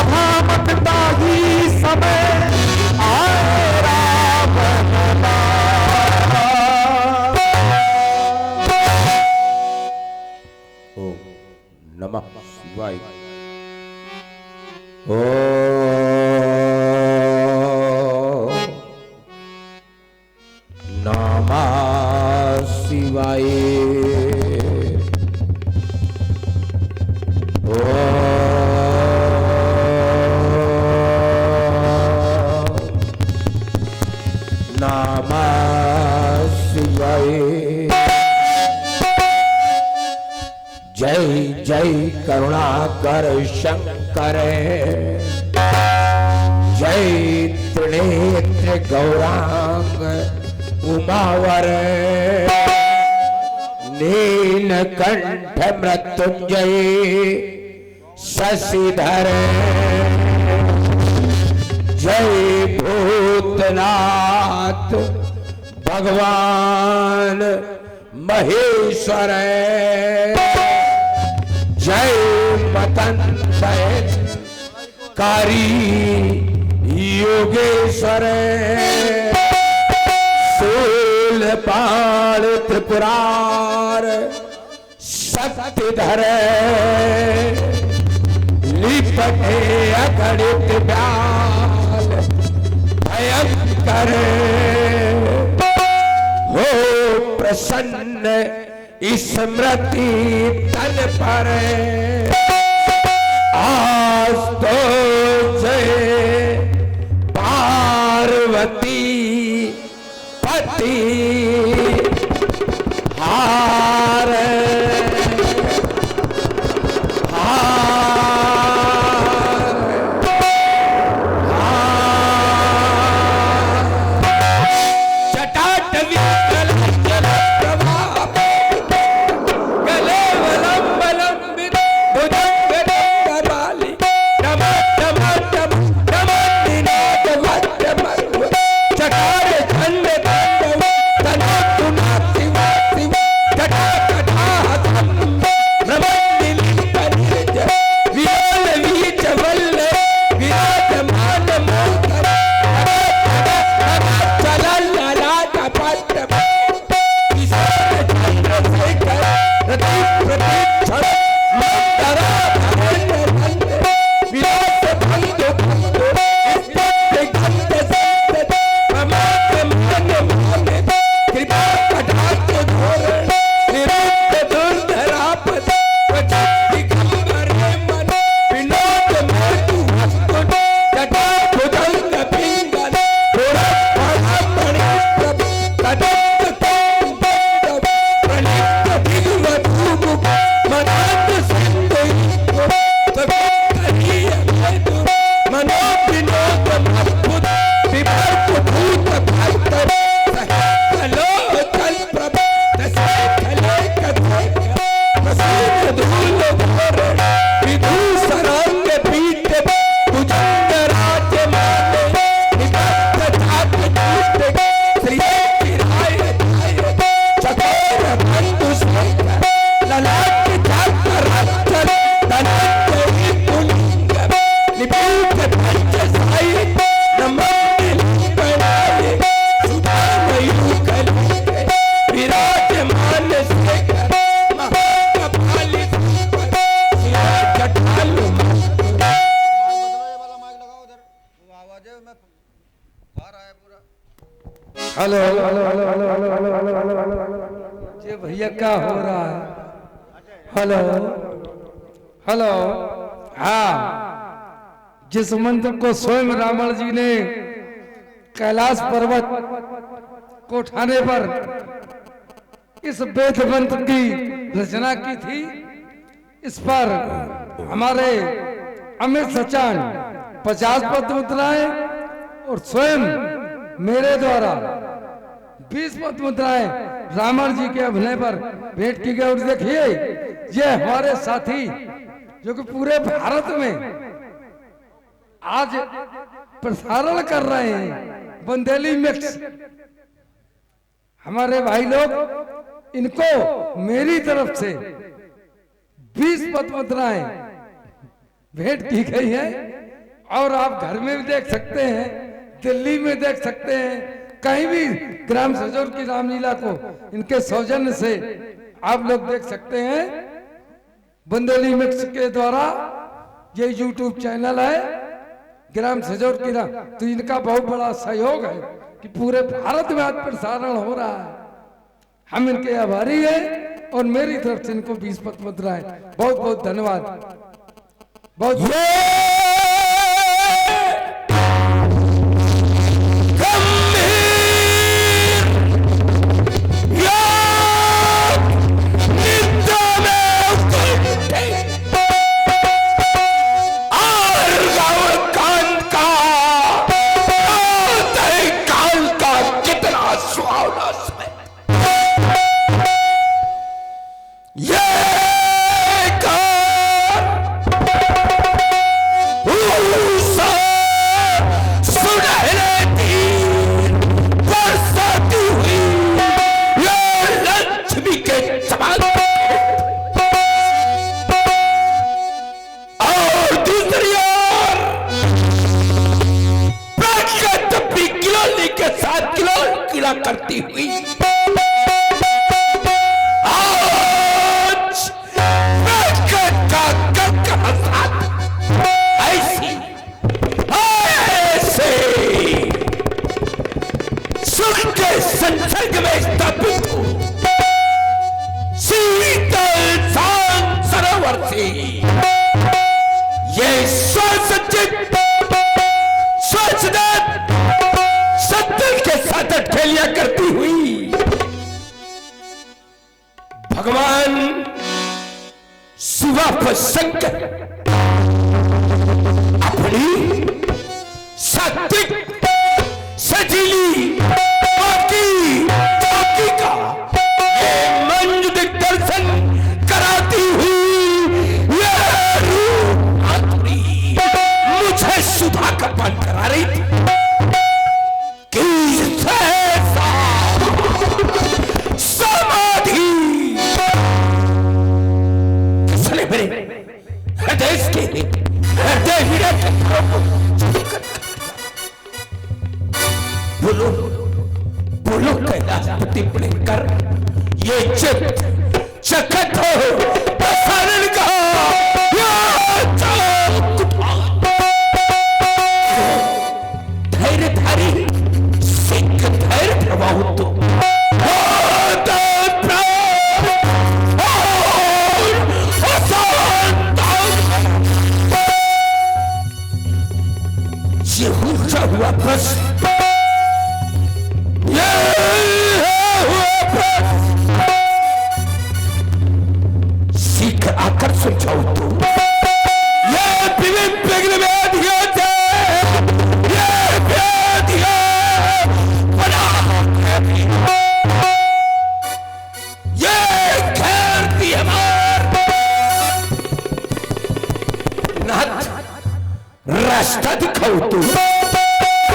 कहामत का ही समय आए रावण ओम नमः शिवाय। नमः शिवाय। नमः शिवाय। जय जय करुणाकर शंकर जय त्रिनेत्र गौरांग उमावर नीलकंठ मृत्युंजय शशिधर जय भूतनाथ भगवान महेश्वर जय मतंकारी योगेश्वर शूलपाण त्रिपुरार शक्तिधर लिपटे अगणित व्याल भयंकर हो प्रसन्न स्मृति तन पर आज तो जय पार्वती पति हार हेलो ये भैया क्या हो रहा है? हेलो हेलो हाँ, जिस मंत्र को स्वयं रावण जी ने कैलाश पर्वत को उठाने पर इस वेद मंत्र की रचना की थी, इस पर हमारे अमित सचान 50 पद मुद्राएं और स्वयं मेरे द्वारा 20 पद मुद्राएं रावण जी के अभिनय पर भेंट की गई। और देखिए ये हमारे साथी जो कि पूरे भारत में आज प्रसारण कर रहे हैं बंदेली मिक्स, हमारे भाई लोग, इनको मेरी तरफ से 20 पद मुद्राएं भेंट की गई है। और आप घर में भी देख सकते हैं, दिल्ली में देख सकते हैं, कहीं भी ग्राम सजोर की रामलीला को इनके सौजन्य से आप लोग देख सकते हैं। बुंदेली मिक्स के द्वारा ये YouTube चैनल है ग्राम सजोर की राम, तो इनका बहुत बड़ा सहयोग है कि पूरे भारत में आज प्रसारण हो रहा है। हम इनके आभारी हैं और मेरी तरफ से इनको 20 पत्र मुद्राएं। बहुत बहुत धन्यवाद। बहुत करती हुई आज ऐसे सुख के संसर्ग में स्थापित हो शीतल शांत सरोवर से ये स्वसज्जित स्वच्छता सत्तर के साथ अटखेलियां करती हुई भगवान शिवा पर शंकर अपनी सात्विक सजीली चौकी का ये मंद दर्शन कराती हुई ये रूप आत्मी मुझे सुधा का पान करा रही थी। बोलो बोलो कैलाशपति प्रियंकर, ये चित्त चकत हो प्रसारण का धैर्यधारी सिख धैर्य प्रवाह तो हुआ प्रश्न सीख आकर सुझाओ तो ये विभिन्न व्याधियों से ये व्याधियां ये घेरती हमार नाथ रास्ता दिखाओ तो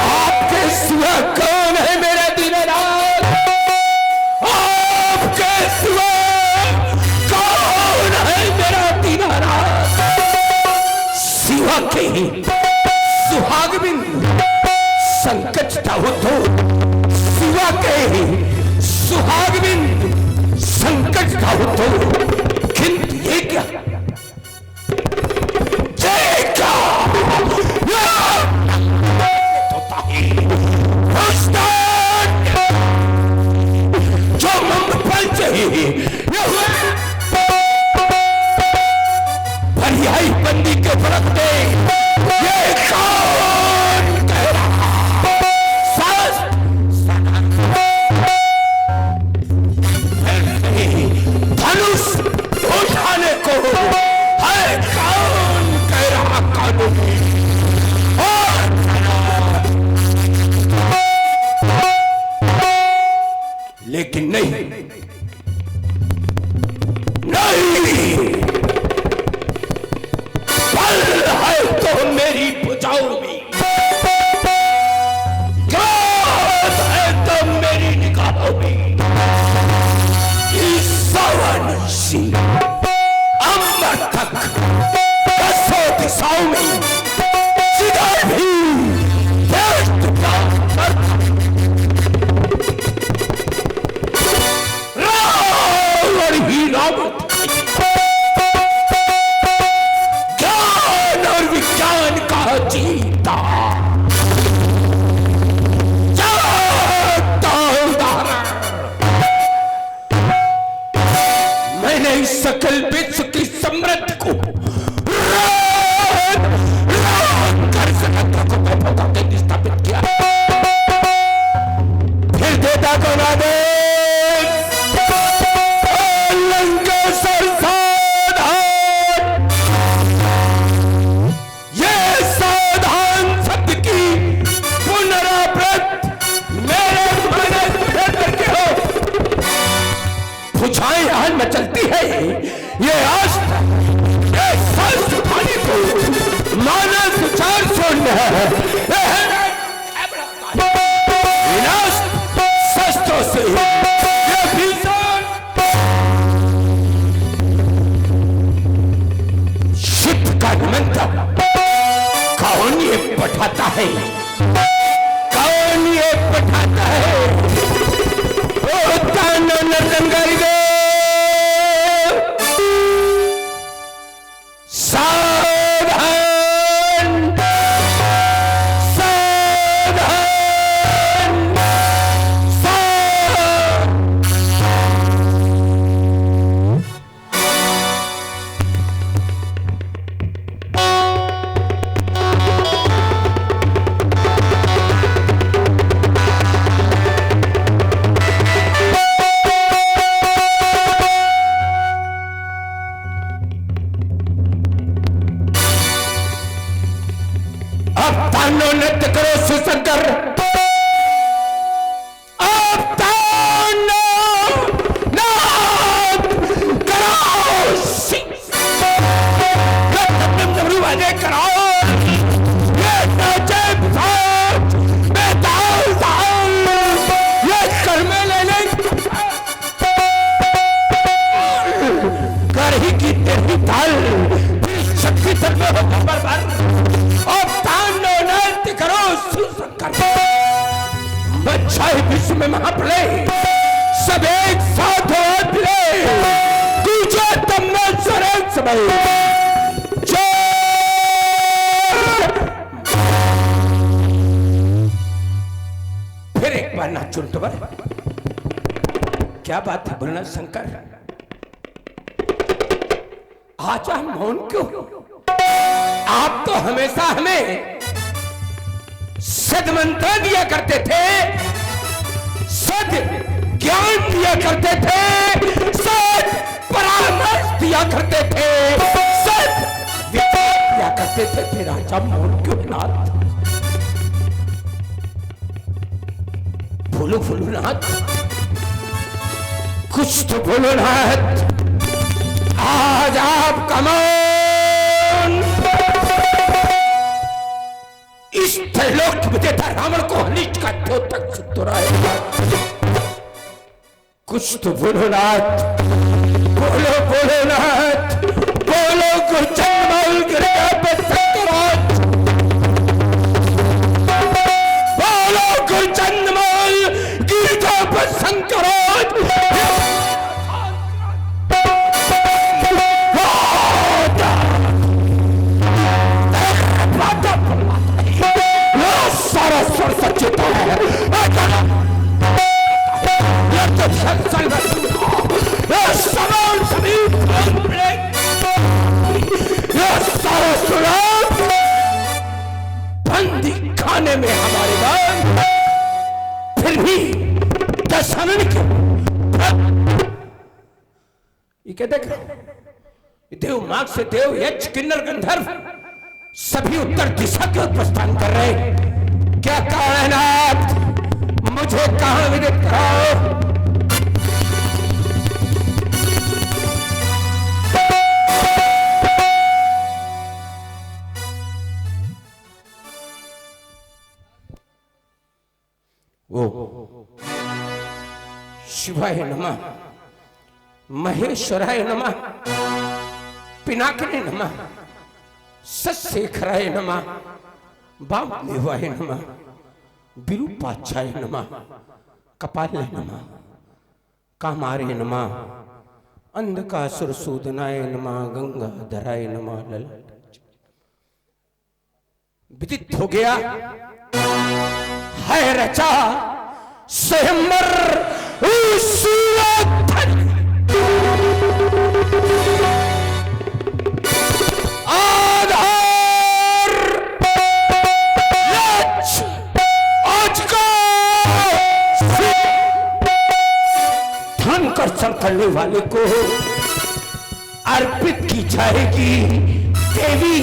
आपके सिवा कौन है मेरा दीनानाथ? आपके सिवा कौन है मेरा दीनानाथ? सिवा के ही सुहाग बिंदु संकट हो तो सिवा के ही सुहाग बिंदु संकट हो तो किंतु ये क्या जो पर्यायी बंदी के फर्क दे ये कौन कह रहा? धनुष उठाने को इच्छाएं आज मचलती है, ये आस्था, ये सांस उठाने को मानव विचार शून्य है। विनाश शस्त्रों से ये भीषण शिव का निमंत्रण कौन ये पठाता है, कौन ये पठाता है? ओ तानो नरदंगरी दे सावधान, सावधान, नृत्य करो शिवशंकर, अब तांडव करो शिव, वादे करो, ये नाचे साथ में ताल ताल, ये कर्मे लेने कर ही की तेरी ताल शक्ति तक में हो बरबर। अब तांडव नृत्य करो शिवशंकर, बच्चाए विश्व में महाप्रलय, सब एक साथ हो अभिलय, गूंजे तम्मल सरेन समय जय। फिर एक बार नाच चुनटवर, क्या बात है बोलना शंकर, आज हम मौन क्यों? आप तो हमेशा हमें सदमंत्र दिया करते थे, सद ज्ञान दिया करते थे, सद परामर्श दिया करते थे, सद विचार दिया करते थे, फिर राजा मौन क्यों नाथ? बोलो बोलो नाथ, कुछ तो बोलो नाथ, आज आपका मौन इस त्रैलोक्य विजेता रावण को अनिष्ट का द्योतक सिद्ध हो रहा है। कुछ तो बोलो नाथ, बोलो बोलो नाथ, बोलो गुरुचंद्र गिरराज, बोलो गुरुचंद्र गिरराज शंकराज। सारा स्वर सचेता है, समान समीप सारा सुराग बंदी खाने में हमारे बाद, फिर भी दशहरण क्यों? ये क्या देख रहे हो? देव मार्ग से देव यक्ष किन्नर गंधर्व सभी उत्तर दिशा के प्रस्थान कर रहे हैं। क्या कारण है नाथ? मुझे कहां विदित कराओ। वो शिवाय नमः, महेश्वराय नमः, पिनाकिने नमः, सत्शेखराय नमः, वामदेवाय नमः, विरूपाक्षाय नमः, कपाले नमः, कामारे नमः, अंधकासुरसूदनाय नमः, गंगाधराय नमः। ललाट विदित हो गया है रचा स्वयंवर आधार आज का धन कर्षण करने वाले को अर्पित की जाएगी देवी।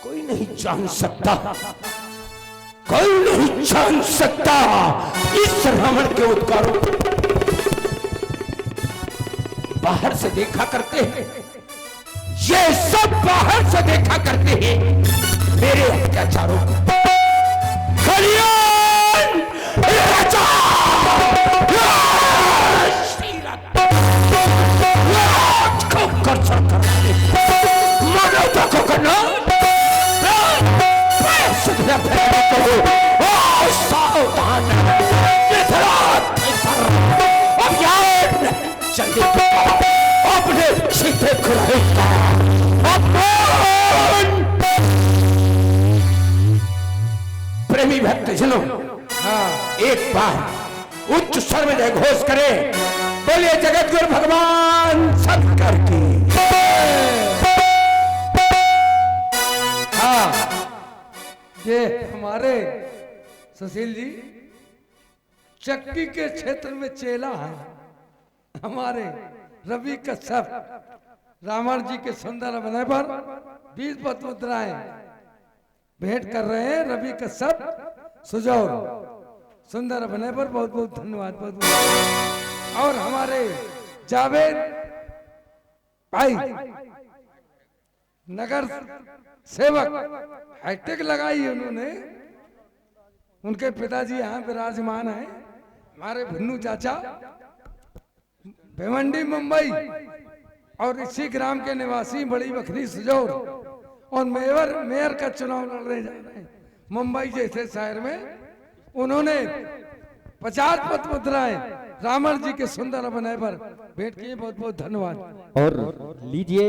कोई नहीं जान सकता, कोई नहीं जान सकता इस रावण के उद्गारों को। बाहर से देखा करते हैं, ये सब बाहर से देखा करते हैं मेरे अत्याचारों को। कल्याण राजा को कर्षण करने, मानवता को करना, सावधान अभियान चले अपने सीधे खुराई प्रेमी भक्तजनों, एक बार उच्च स्वर में जय घोष करें, बोलिए जगत गुरु भगवान शंकर की। ये हमारे सुशील जी चक्की के क्षेत्र में चेला है, हमारे रवि कश्यप रावण जी के सुंदर बने पर 20 पद मुद्राएं भेंट कर रहे हैं। रवि कश्यप सुजौर सुंदर बने पर बहुत बहुत धन्यवाद, बहुत बहुत। और हमारे जावेद भाई नगर सेवक हैट्रिक लगाई उन्होंने, उनके पिताजी यहाँ विराजमान हैं, हमारे भिन्नू चाचा भिवंडी मुंबई और इसी ग्राम के निवासी बड़ी बखरी सुजौर, और मेयर का चुनाव लड़ने जा रहे हैं मुंबई जैसे शहर में। उन्होंने 50 पद मुद्राएं रावण जी के सुंदर बनाए पर भेंट किए, बहुत बहुत धन्यवाद। और लीजिए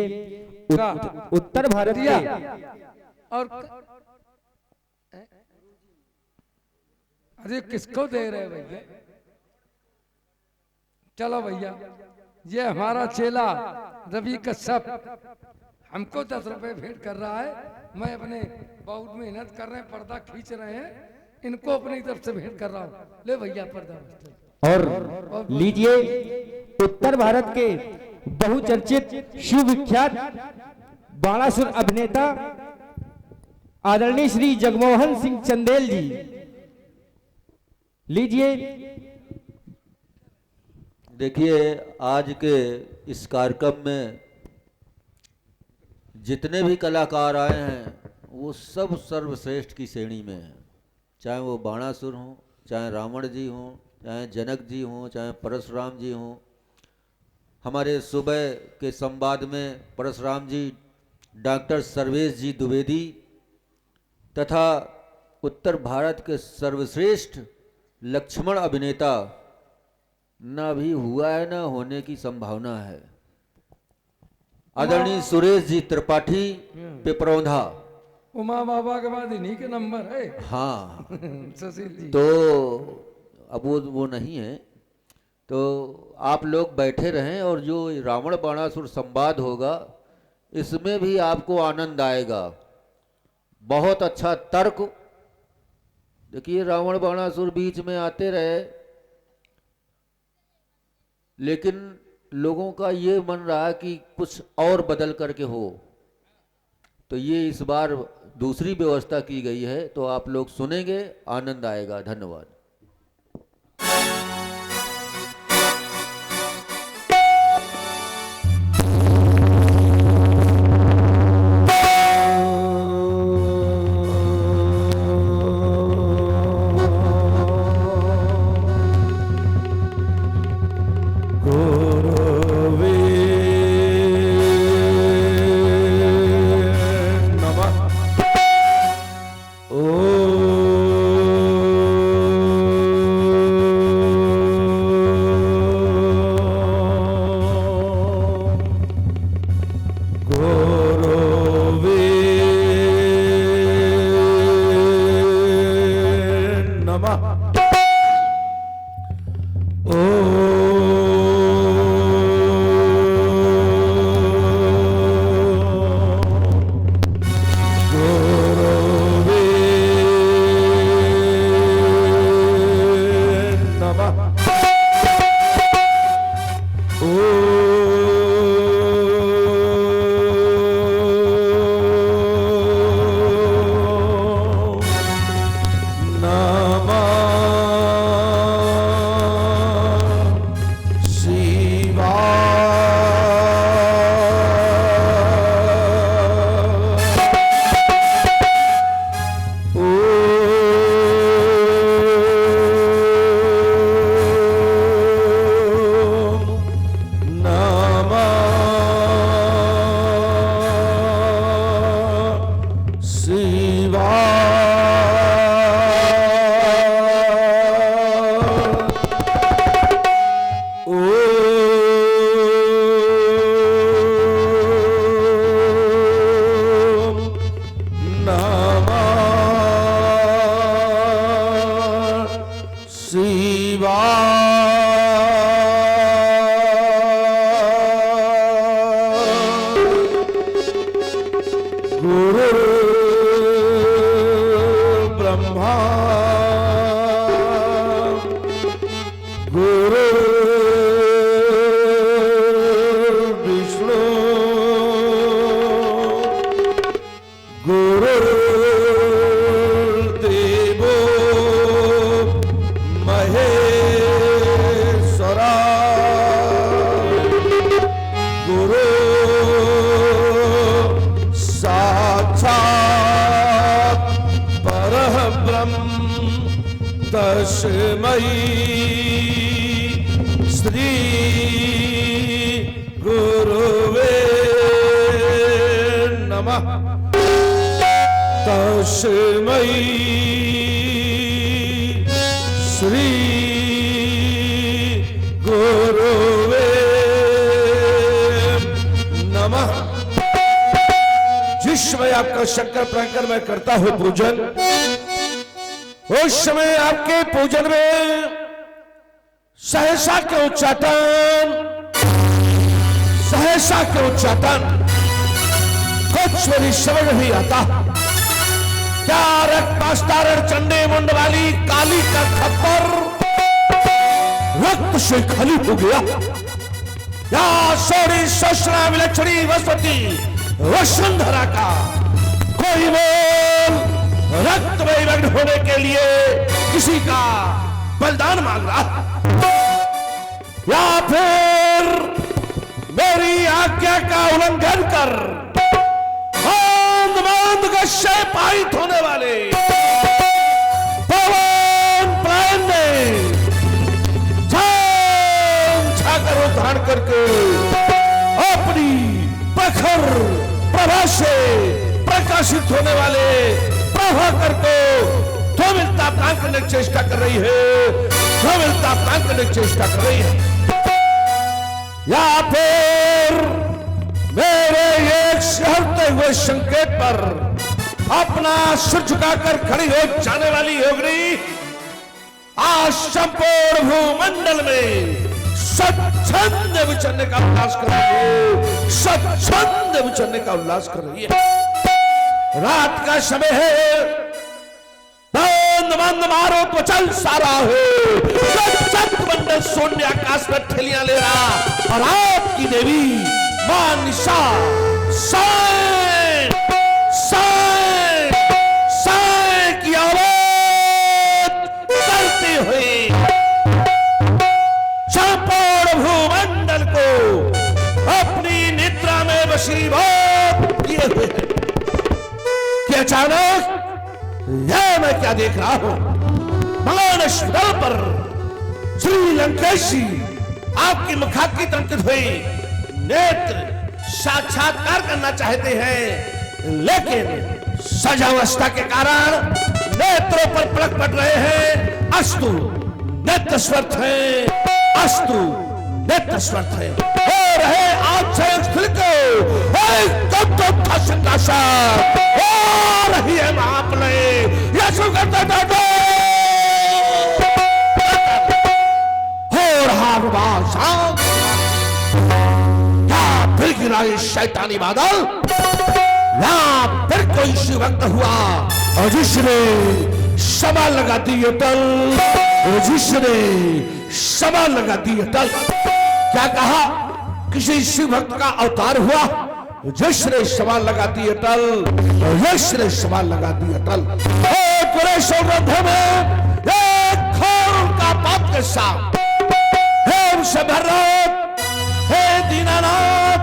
उत्तर भारत के और अरे किसको दे रहे भैया? चलो भैया, ये हमारा चेला रवि कश्यप हमको 10 रुपए भेंट कर रहा है। मैं अपने बहुत मेहनत कर रहे हैं, पर्दा खींच रहे हैं, इनको अपनी तरफ से भेंट कर रहा हूँ। ले भैया पर्दा। और लीजिए उत्तर भारत के बहुचर्चित सुविख्यात बाणासुर अभिनेता आदरणीय श्री जगमोहन सिंह चंदेल जी, लीजिए। देखिए, आज के इस कार्यक्रम में जितने भी कलाकार आए हैं वो सब सर्वश्रेष्ठ की श्रेणी में हैं, चाहे वो बाणासुर हों, चाहे रावण जी हों, चाहे जनक जी हों, चाहे परशुराम जी हों। हमारे सुबह के संवाद में परशुराम जी डॉक्टर सर्वेश जी द्विवेदी तथा उत्तर भारत के सर्वश्रेष्ठ लक्ष्मण अभिनेता ना भी हुआ है, ना होने की संभावना है, आदरणीय सुरेश जी त्रिपाठी पिपरौंधा। उमा बाबा के बाद इन्हीं के नंबर है। हाँ सुशील जी तो अब वो नहीं है, तो आप लोग बैठे रहें और जो रावण बाणासुर संवाद होगा इसमें भी आपको आनंद आएगा। बहुत अच्छा तर्क। देखिए, रावण बाणासुर बीच में आते रहे, लेकिन लोगों का ये मन रहा कि कुछ और बदल करके हो, तो ये इस बार दूसरी व्यवस्था की गई है, तो आप लोग सुनेंगे, आनंद आएगा। धन्यवाद। ब्रह्मा गुरु विष्णु गुरुर्देवो महेश्वरा गुरु साक्षात् परब्रह्म तस्मै श्री गुरुवे नमः तस्मै श्री गुरुवे नमः। जिस समय आपका शंकर प्रांकर में करता हूं पूजन, उस समय आपके पूजन में सहसा के उच्चाटन कुछ मेरी समझ नहीं आता। क्या रक्तास्तारण चंडे मुंड वाली काली का खप्पर रक्त से खाली हो गया, या सोरी सोशना विलक्षणी वसुमती वसुंधरा का कोई मोल रक्त में मग्न होने के लिए किसी का बलिदान मांग रहा, या फिर मेरी आज्ञा का उल्लंघन कर मांद से पारित होने वाले पवन प्राण ने छाकर धारण करके अपनी प्रखर प्रभा से प्रकाशित होने वाले प्रभाकर को ध्वमिलता प्राण करने की चेष्टा कर रही है, या फिर मेरे एक शहरते हुए संकेत पर अपना सिर झुकाकर खड़ी हो जाने वाली योगिनी आज संपूर्ण भूमंडल में सच्छंद विचरने का उल्लास कर रही है। रात का समय है, मंद मारो तो चल सारा हो, मंडल शून्य आकाश में ठेलियां ले रहा, और आपकी देवी मां निशा साय की आवाज करती हुई संपूर्ण भूमंडल को अपनी निद्रा में वशीभूत किए हुए है कि अचानक यह मैं क्या देख रहा हूं, मानस दल पर श्री लंकेशी आपकी मुखाकृति अंकित हुई नेत्र साक्षात्कार करना चाहते हैं, लेकिन सजावस्था के कारण नेत्रों पर पलक पड़ रहे हैं। अस्तु नेत्र स्वर्थ है, हो रहे आज से हो रही है महाप्रलय, यसु करते हो रहा फिर गिरा शैतानी बादल, या फिर कोई शिवभक्त हुआ और जिसने सभा लगा दी अटल, क्या कहा? किसी शिव भक्त का अवतार हुआ, जिसने सवाल लगा दी अटल, पूरे सौरभ में एक खोर का पाप के साथ हे भरत, हे दीनानाथ,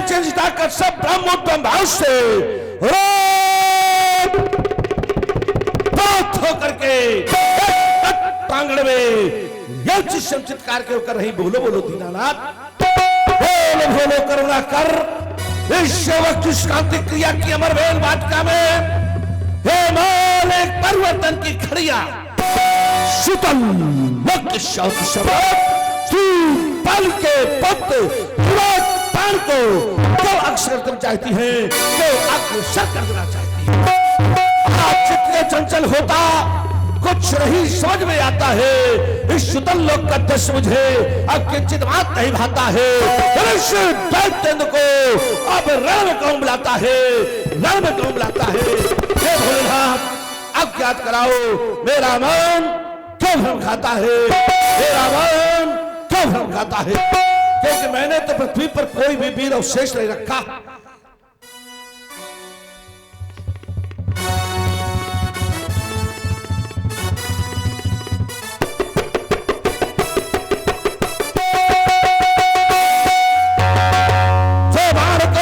चिंता कर सब ब्रह्मोत्तम भाव से होकर के प्रांगण में चित्कार के होकर रही, बोलो बोलो दीनानाथ, बोलो करुणा कर, इस सेवक की शांति क्रिया की अमर वेल वाटिका में हे माल एक परिवर्तन की खड़िया शीतल पल के पुत्र प्राण को क्यों अक्षर करना चाहती है, क्यों अग्रसर करना चाहती है। आप चित्त चंचल होता कुछ नहीं समझ में आता है, इस शीतल लोक का दृश्य मुझे अब किंचित बात नहीं भाता है। दैत्य को अब रण कौन बुलाता है, रण में क्यों बुलाता है? हे भोलेनाथ, अज्ञात कराओ, मेरा मन क्यों भ्रम खाता है? मेरा मन क्यों भ्रम खाता है? क्योंकि मैंने तो पृथ्वी पर कोई भी वीर अवशेष नहीं रखा।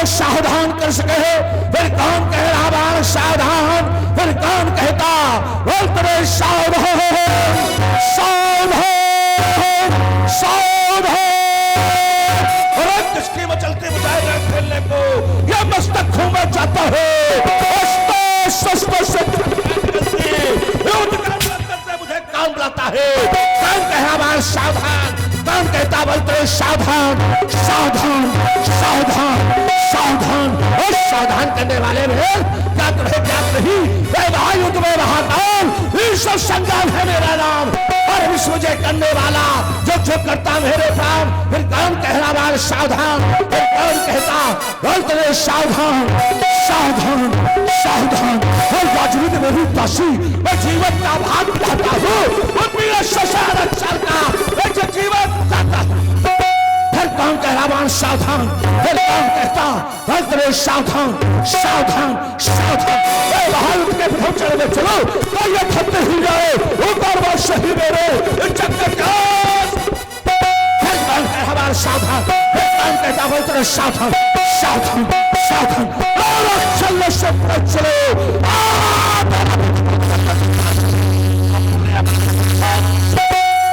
सावधान कर सके फिर कौन कह रहा बार सावधान, फिर कौन कहता बोल तेरे सावधान सावधान सावधान। और किसकी मचलती बजाय खेलने को यह मस्तक घूमा जाता है। मुझे कौन बुलाता है? कौन कह रहा बार सावधान, कौन कहता बोल तेरे सावधान सावधान सावधान सावधान। और सावधान करने वाले में क्या तुम्हें ज्ञात नहीं? युद्ध में महाकाल ईश्वर संग्राम है मेरा नाम, और विश्व जय करने वाला जो जो करता मेरे प्राण। फिर कौन कह रहा बार सावधान, फिर कौन कहता बोल तेरे सावधान सावधान सावधान। और राजनीति में भी दासी मैं जीवन का भाग चाहता हूँ, और मेरा शशान चलता मैं जो जीवन चाहता हूँ। फिर कौन कह रहा बार सावधान, फिर कौन कहता बोल तेरे सावधान सावधान सावधान। बाहर उठ के पहुंचने में चलो तो ये थकते ही जाए ऊपर वो सही मेरे चक्कर का। फिर कौन कह रहा बार सावधान, फिर कौन कहता बोल तेरे सावधान सावधान सावधान। और चलने से चलो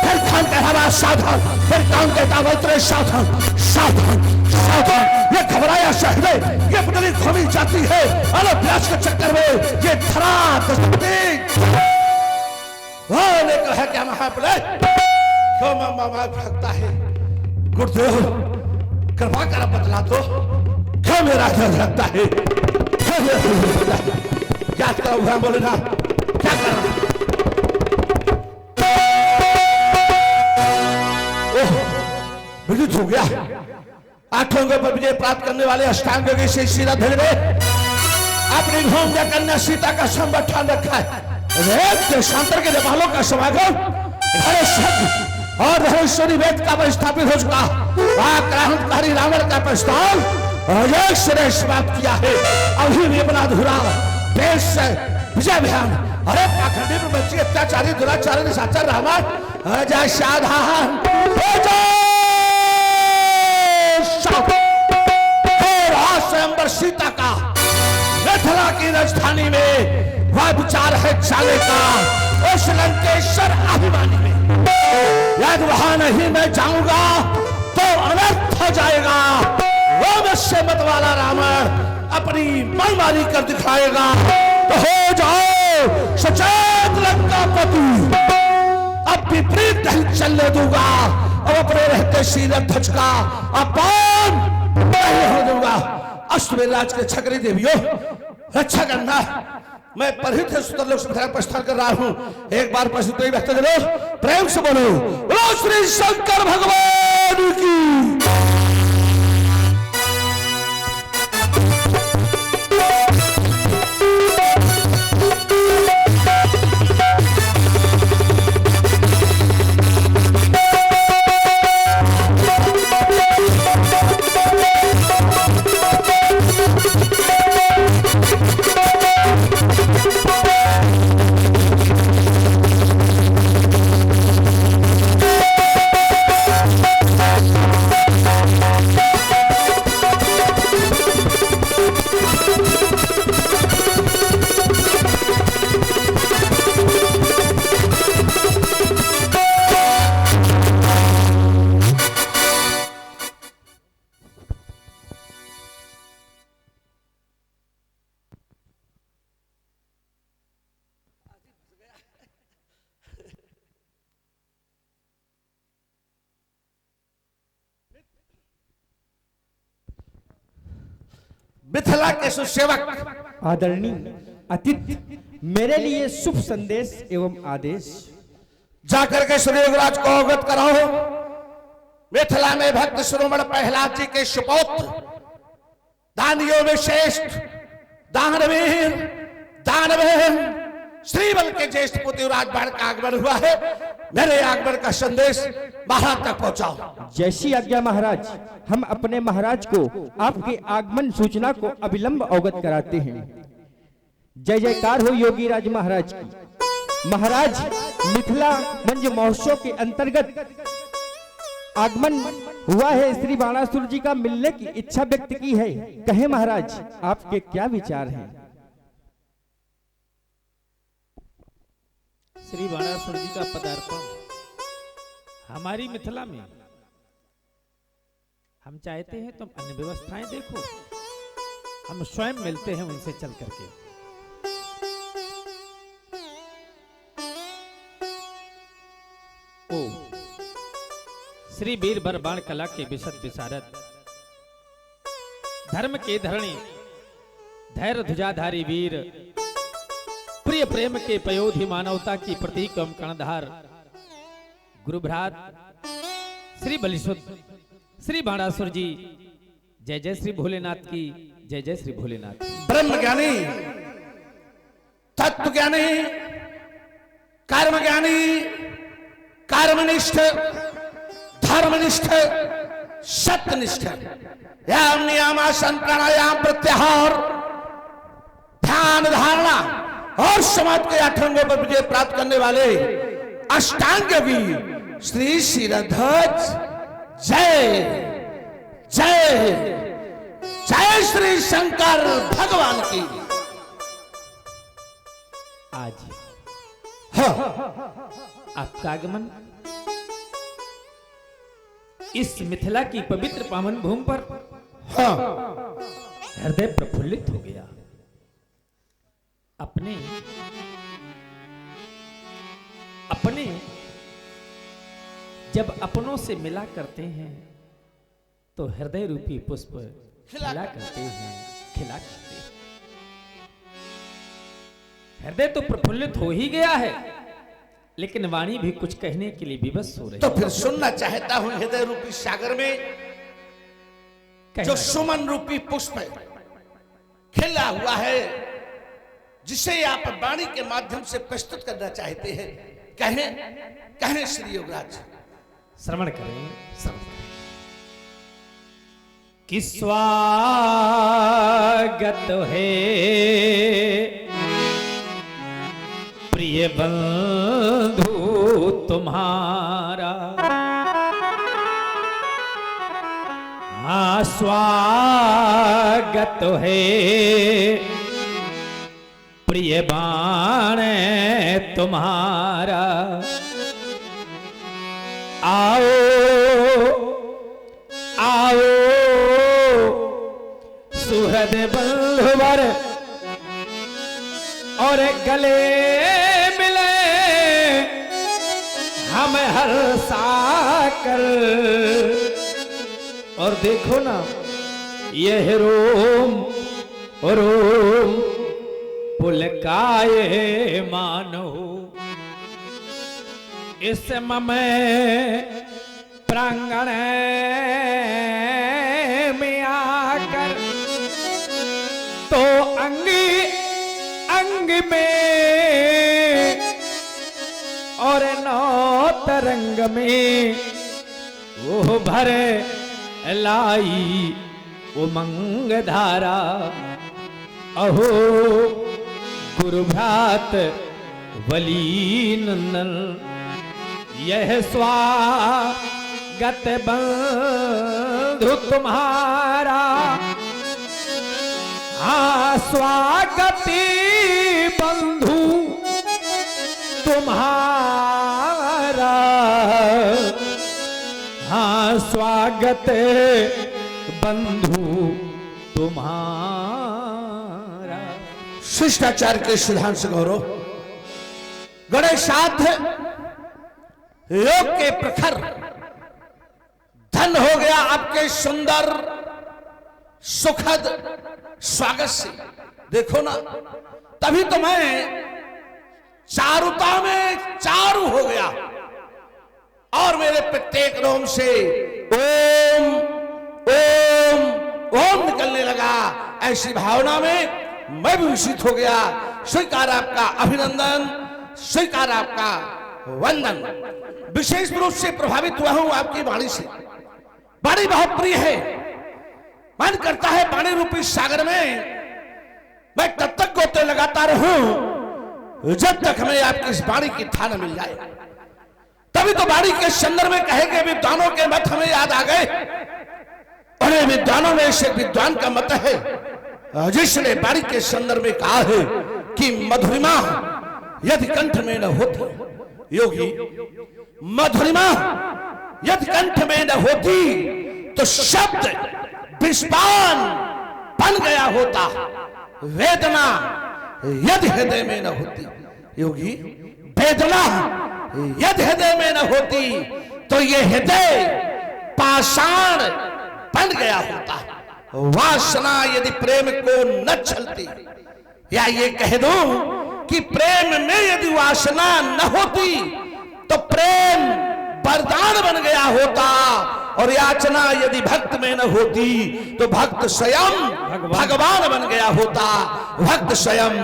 फिर कौन कह रहा बार सावधान, फिर कौन कहता बोल तेरे सावधान सावधान सावधान। ये घबराया शहर में ये पटरी खोमी जाती है अलग प्यास के चक्कर में ये थरा लेकर है क्या महाप्रलय क्यों मामा भागता है? गुरुदेव कृपा कर बतला दो क्यों मेरा डर लगता है? क्या करो बोले ना क्या करो? ओह विद्युत हो गया। आठों अंगों पर विजय प्राप्त करने वाले अष्टांग योगी से सीधा धीरे अपनी घूम कन्या सीता का संगठन रखा है। देशांतर के नेपालों का समागम और धनेश्वरी वेद का स्थापित हो चुका। क्रांतिकारी रावण का प्रस्ताव समाप्त किया है। अभी भी अपना अधूरा देश से विजय अभियान। अरे पाखंडी पर बच्ची अत्याचारी दुराचारी निशाचर रावण अजय साधारण स्वयंवर सीता का मिथिला की राजधानी में वह विचार है चाले का उस लंकेश्वर अभिमानी में। यदि वहां नहीं मैं जाऊंगा तो अनर्थ हो जाएगा। वो मुझसे मत वाला रावण अपनी मनमानी कर दिखाएगा तो हो जाओ सचेत लंकापति। अब विपरीत नहीं चलने दूंगा और अपने रहते सीरत ध्वज का अपमान नहीं हो दूंगा। अष्टवेराज के छकरी देवियों रक्षा करना। मैं परिहित सुतरलोक से प्रस्थान कर रहा हूं। एक बार प्रस्तुत व्यक्त करो प्रेम से बोलो बोलो श्री शंकर भगवान की। मिथिला के सुसेवक आदरणीय अतिथि, मेरे लिए शुभ संदेश एवं आदेश। जाकर के सूर्यराज को अवगत कराओ। मिथिला में भक्त शिरोमणि प्रहलाद जी के सुपौत्र दानियों में श्रेष्ठ दानवीर दानवीर श्री बल के ज्येष्ठ पुत्र युवराज बाण का आगमन हुआ है। मेरे आगमन का संदेश महाराज तक पहुंचाओ। जैसी आज्ञा महाराज। हम अपने महाराज को आपके आगमन सूचना को अविलंब अवगत कराते हैं। जय जयकार हो योगी राज महाराज की। महाराज मिथिला मंच महोत्सव के अंतर्गत आगमन हुआ है। श्री बाणासुर जी का मिलने की इच्छा व्यक्त की है। कहे महाराज आपके क्या विचार हैं? श्री बाणासुर जी का पदार्पण हमारी मिथिला में हम चाहते हैं तुम अन्य व्यवस्थाएं देखो, हम स्वयं मिलते हैं उनसे चल करके। ओ श्री वीर बरबाण कला के विशद विशारद, धर्म के धरणी, धैर्य ध्वजाधारी वीर, प्रिय प्रेम के पयोधि, मानवता की प्रतीक एवं कर्णधार गुरुभ्रात श्री बलिसुद्ध श्री बाणासुर जी। जय जय श्री भोलेनाथ की, जय जय श्री भोलेनाथ की। ब्रह्म ज्ञानी, तत्व ज्ञानी, कर्म ज्ञानी, कर्मनिष्ठ, धर्मनिष्ठ, सत्यनिष्ठ, याम नियमासन प्राणायाम प्रत्याहार ध्यान धारणा और समाज के अठंगों पर विजय प्राप्त करने वाले अष्टांग वीर श्री शिरध्वज जय जय जय श्री शंकर भगवान की। आज हाँ, आपका आगमन इस मिथिला की पवित्र पावन भूमि पर हाँ, हृदय प्रफुल्लित हो गया। अपने अपने जब अपनों से मिला करते हैं तो हृदय रूपी पुष्प खिला करते हैं, खिला करते हैं। हृदय तो प्रफुल्लित हो ही गया है, लेकिन वाणी भी कुछ कहने के लिए विवश हो रही तो फिर सुनना चाहता हूं हृदय रूपी सागर में जो सुमन रूपी पुष्प खिला हुआ है, जिसे आप वाणी के माध्यम से प्रस्तुत करना चाहते हैं। कहें कहें श्री योगराज। श्रवण करें, श्रवण करें। कि स्वागत है प्रिय बंधु तुम्हारा, हाँ स्वागत है प्रिय बाण तुम्हारा। आओ आओ सुहृद बंधुवर और गले मिले हम हर साकर। और देखो ना यह रोम रोम पुलकाए मानो, इस ममे प्रांगण में आकर तो अंग अंग में और नौ तरंग में वो भरे लाई उमंग धारा। अहो गुरुभ्रात वली नंदन, यह स्वागत बंधु तुम्हारा, हाँ स्वागती बंधु तुम्हारा, हाँ स्वागत बंधु तुम्हारा। शिष्टाचार के सिद्धांत से गौरव, गणेशाध्य लोक के प्रखर धन हो गया आपके सुंदर सुखद स्वागत से। देखो ना, तभी तो मैं चारुता में चारू हो गया और मेरे प्रत्येक रोम से ओम ओम ओम निकलने लगा। ऐसी भावना में मैं भी विस्मित हो गया। स्वीकार आपका अभिनंदन, स्वीकार आपका वंदन। विशेष रूप से प्रभावित हुआ हूं आपकी वाणी से। वाणी बहुत प्रिय है। मन करता है वाणी रूपी सागर में मैं तब तक गोते लगाता रहूं जब तक हमें आपकी इस वाणी की थाना मिल जाए। तभी तो वाणी के संदर्भ में कहेंगे विद्वानों के मत हमें याद आ गए। और विद्वानों में से विद्वान का मत है जिसने वाणी के संदर्भ में कहा है कि मधुरिमा यदि कंठ में न होती, योगी मधुरिमा यदि कंठ में न होती तो शब्द विस्पान बन गया होता। वेदना यदि हृदय में न होती, योगी वेदना यदि हृदय में न होती तो ये हृदय पाषाण बन गया होता। वासना यदि प्रेम को न छलती, या ये कह दूं कि प्रेम में यदि वासना न होती तो प्रेम वरदान बन गया होता। और याचना यदि भक्त में न होती तो भक्त स्वयं भगवान बन गया होता। भक्त स्वयं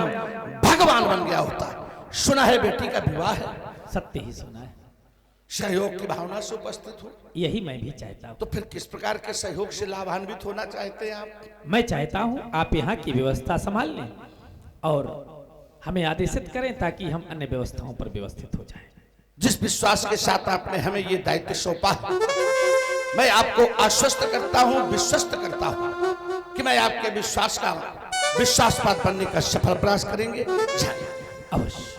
भगवान बन गया होता। सुना है बेटी का विवाह है, सत्य ही सुना है। सहयोग की भावना से उपस्थित हो, यही मैं भी चाहता हूँ। तो फिर किस प्रकार के सहयोग से लाभान्वित होना चाहते हैं आप? मैं चाहता हूँ आप यहाँ की व्यवस्था संभाल लें और हमें आदेशित करें ताकि हम अन्य व्यवस्थाओं पर व्यवस्थित हो जाएं। जिस विश्वास के साथ आपने हमें ये दायित्व सौंपा है, मैं आपको आश्वस्त करता हूं, विश्वस्त करता हूं कि मैं आपके विश्वास का विश्वासपात बनने का सफल प्रयास करेंगे। अवश्य।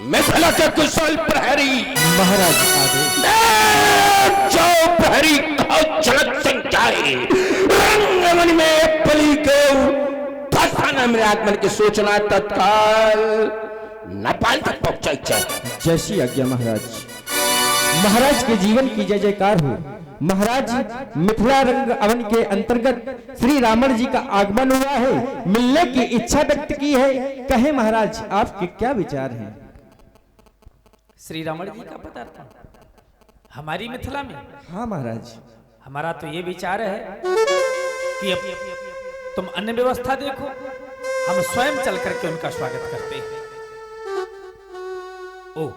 मिथिला के कुशल प्रहरी महाराज आदेश। जाओ प्रहरी झलक संचाए रंगमन में पली के मेरे आगमन की सूचना तत्काल नेपाल तक पहुंचाई जाए। जैसी आज्ञा महाराज। महाराज के जीवन की जय जयकार हो। महाराज मिथिला रंग अवन के अंतर्गत श्री रावण जी का आगमन हुआ है, मिलने की इच्छा व्यक्त की है। कहे महाराज आपके क्या विचार हैं? श्री रावण जी का पदार्पण हमारी मिथिला में? हाँ महाराज। हमारा तो ये विचार है कि अब तुम अन्य व्यवस्था देखो, हम स्वयं चल करके उनका स्वागत करते हैं। ओ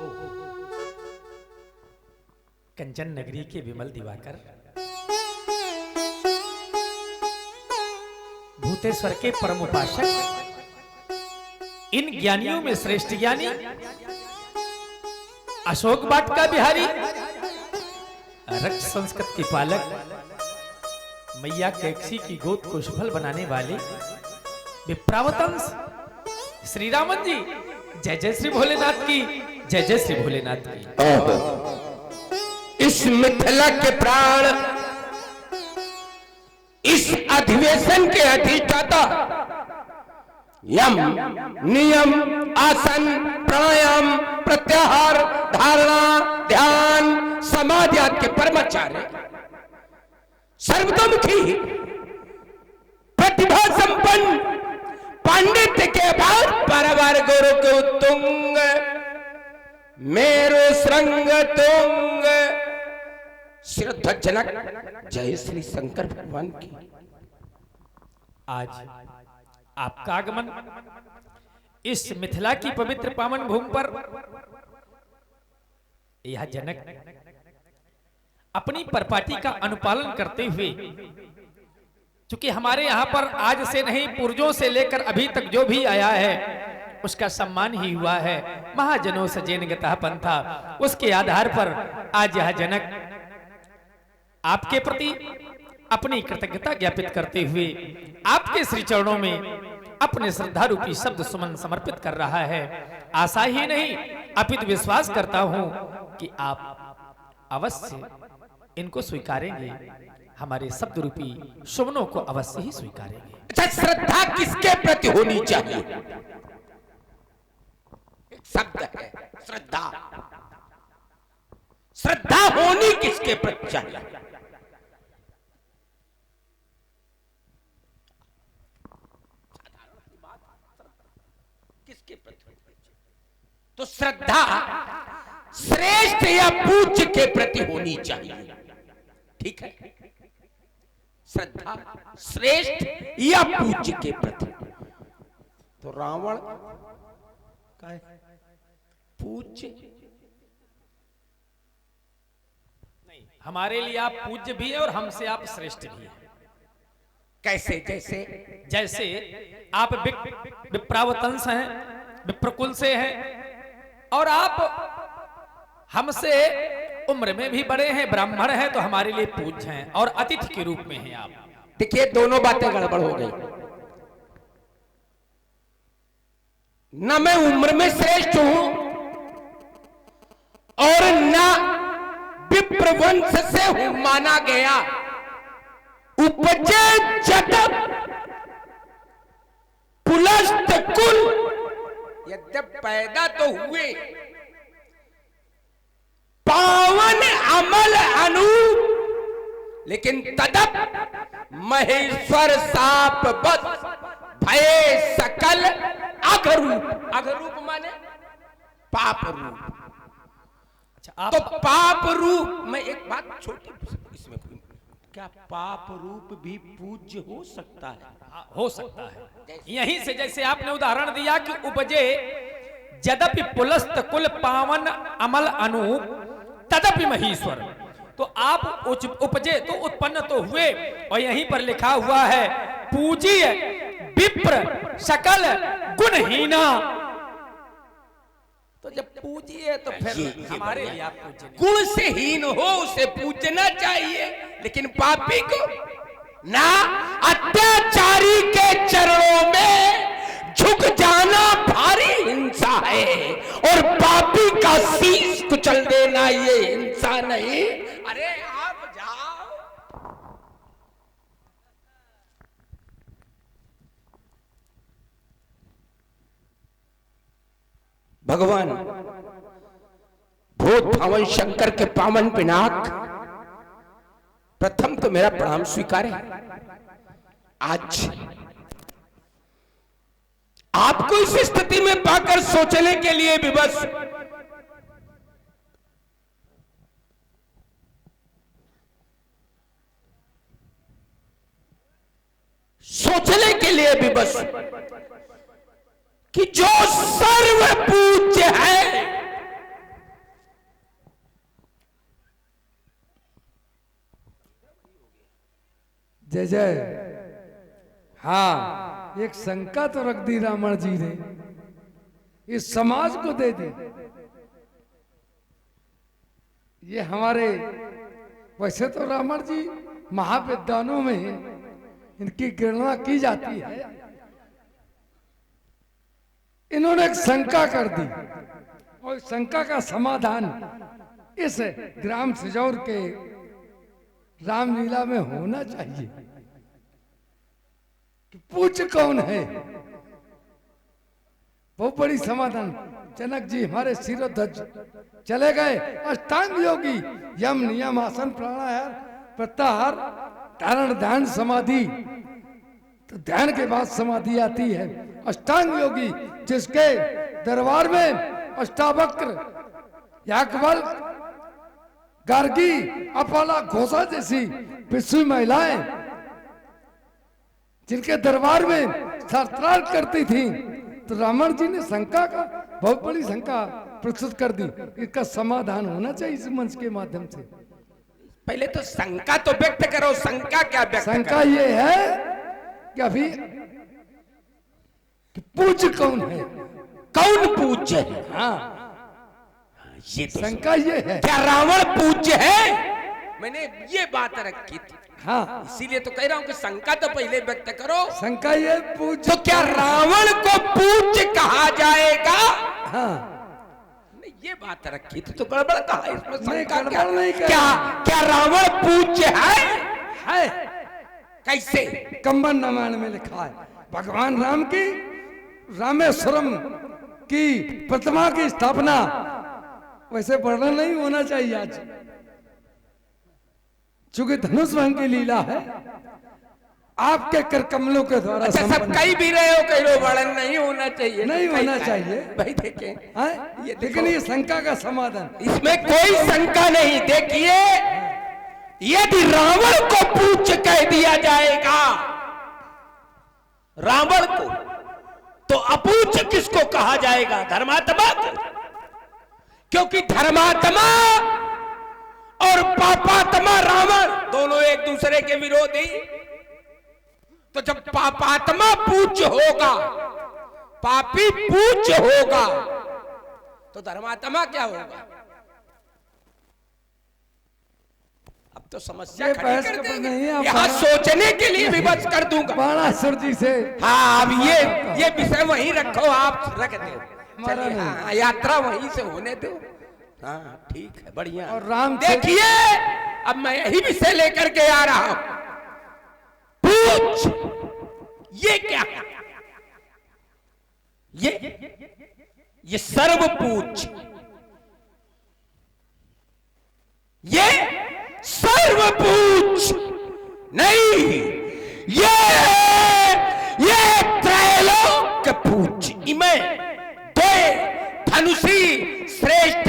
कंचन नगरी के विमल दिवाकर, भूतेश्वर के परम उपासक, इन ज्ञानियों में श्रेष्ठ ज्ञानी, अशोक वाटिका बिहारी, रक्त संस्कृत के पालक, मैया कैक्सी की गोद को सफल बनाने वाले विप्रावतंस श्री रामन जी। जय जय श्री भोलेनाथ की, जय जय श्री भोलेनाथ की। इस मिथिला के प्राण, इस अधिवेशन के अधिष्ठाता, यम नियम आसन प्राणायाम प्रत्याहार धारणा ध्यान समाधि आदि के परमाचार्य, सर्वतोमुखी प्रतिभा संपन्न, पांडित्य के बाद परवर गुरु के उत्तुंग, मेरु श्रृंग तुंग, श्रद्धाजनक जय श्री शंकर भगवान की। आज आपका आगमन इस मिथिला की पवित्र पावन भूमि पर, यह जनक अपनी परपाटी का अनुपालन करते हुए, क्योंकि हमारे यहाँ पर आज से नहीं पूर्वजों से लेकर अभी तक जो भी आया है उसका सम्मान ही हुआ है। महाजनों सजेन गतः पंथा, उसके आधार पर आज यह जनक आपके प्रति अपनी कृतज्ञता ज्ञापित करते हुए आपके श्री चरणों में अपने श्रद्धा रूपी शब्द सुमन समर्पित कर रहा है। आशा ही नहीं अपितु विश्वास करता हूं कि आप अवश्य इनको स्वीकारेंगे। हमारे शब्द रूपी सुमनों को अवश्य ही स्वीकारेंगे। अच्छा, श्रद्धा किसके प्रति होनी चाहिए? एक शब्द है श्रद्धा। श्रद्धा होनी किसके प्रति चाहिए? किसके प्रति? तो श्रद्धा श्रेष्ठ या पूज्य के प्रति होनी चाहिए। ठीक है, श्रद्धा श्रेष्ठ या पूज्य के प्रति। तो रावण का है पूज्य नहीं, हमारे लिए आप पूज्य भी है और हमसे आप श्रेष्ठ भी है। कैसे? जैसे जैसे आप विप्रावतंस हैं, विप्रकुल से हैं, और आप हमसे उम्र में भी बड़े हैं, ब्राह्मण हैं, तो हमारे लिए पूज्य हैं और अतिथि के रूप में हैं आप। देखिए, दोनों बातें गड़बड़ हो गई। न मैं उम्र में श्रेष्ठ हूं और न विप्रवंश से हूं माना गया। उपजे जटप पुलस्त कुल, यद्यप पैदा तो हुए पावन अमल अनूप, लेकिन तदप महेश्वर साप बस भय सकल अघरूप। अघरूप माने पाप रूप। अच्छा, आप तो पाप रूप में एक बात छोटी इसमें, क्या पाप रूप भी पूज्य हो सकता है? हो सकता है। यहीं से जैसे आपने उदाहरण दिया कि उपजे यद्यपि पुलस्त कुल पावन अमल अनूप तदपि महेश्वर, तो आप उपजे तो उत्पन्न तो हुए, और यहीं पर लिखा हुआ है पूज्य विप्र सकल गुणहीना। तो जब पूजिए तो फिर हमारे लिए आप पूज्य नहीं। गुण से हीन हो उसे पूजना चाहिए, लेकिन पापी को ना। अत्याचारी के चरणों में झुक जाना भारी हिंसा है, और पापी का शीश कुचल देना ये हिंसा नहीं। अरे आप जाओ। भगवान भूत भावन शंकर के पावन पिनाक, प्रथम तो मेरा प्रणाम स्वीकारें। आज आपको इस स्थिति में पाकर सोचने के लिए विवश, सोचने के लिए विवश कि जो सर्व पूज्य है, जय जय। हाँ, एक शंका तो रख दी रावण जी ने, इस समाज को दे दी। ये हमारे, वैसे तो रावण जी महाविद्वानों में इनकी गणना की जाती है, इन्होंने एक शंका कर दी, और शंका का समाधान इस ग्राम सिजौर के रामलीला में होना चाहिए कि पूज्य कौन है। बहुत बड़ी समाधान। जनक जी हमारे शिरोध्वज चले गए, अष्टांग योगी यम नियम आसन प्राणायाम प्रत्याहार धारण ध्यान समाधि, तो ध्यान के बाद समाधि आती है। अष्टांग योगी जिसके दरबार में अष्टावक्र याज्ञवल्क गार्गी अपाला घोषा जैसी विश्व महिलाएं जिनके दरबार में शास्त्रार्थ करती थी, तो रावण जी ने शंका का बहुत बड़ी शंका प्रस्तुत कर दी। इसका समाधान होना चाहिए इस मंच के माध्यम से। पहले तो शंका तो व्यक्त करो। शंका क्या व्यक्त करो? शंका ये है कि अभी कि पूज्य कौन है, कौन पूज्य है? हाँ ये तो शंका ये है। क्या रावण पूज्य है? मैंने ये बात रखी थी, हाँ इसीलिए तो कह रहा हूं कि शंका तो पहले व्यक्त करो। शंका ये पूज्य, तो क्या रावण को पूज्य कहा जाएगा? हाँ नहीं, ये बात रखी थी तो गड़बड़ कहा इसमें? नहीं, शंका गड़बड़ क्या? नहीं कहा। क्या क्या रावण पूज्य है? है। कैसे? कंबन रामायण में लिखा है भगवान राम की रामेश्वरम की प्रतिमा की स्थापना। वैसे वर्णन नहीं होना चाहिए आज, चूंकि धनुष भंग की लीला है आपके कर कमलों के द्वारा अच्छा, सब संपन्न। कई भी रहे हो, कई लोग वर्णन नहीं होना चाहिए। नहीं तो होना कई चाहिए भाई देखें, हैं? ये लेकिन ये शंका का समाधान इसमें कोई शंका नहीं। देखिए, यदि रावण को पूज्य कह दिया जाएगा, रावण को, तो अपूज्य किसको कहा जाएगा? धर्मात्मा को। क्योंकि धर्मात्मा और पापात्मा रावण दोनों एक दूसरे के विरोधी। तो जब पापात्मा पूज्य होगा, पापी पूज्य होगा, तो धर्मात्मा क्या होगा? अब तो समस्या ये खड़ी बहस कर का देंगे। नहीं है, आप यहाँ सोचने के लिए विवश कर दूंगा। बाणासुर जी से हाँ, अब ये विषय वहीं रखो, आप रख दो। हमारा चलिए, नहीं। हाँ, यात्रा वहीं से होने दो। हाँ ठीक है, बढ़िया। और राम से- देखिए, अब मैं यही विषय लेकर के आ रहा हूं। पूछ, ये क्या है? ये सर्वपूज, ये सर्वपूज नहीं, ये त्रैलोक पूज। इमे दो धनुषी श्रेष्ठ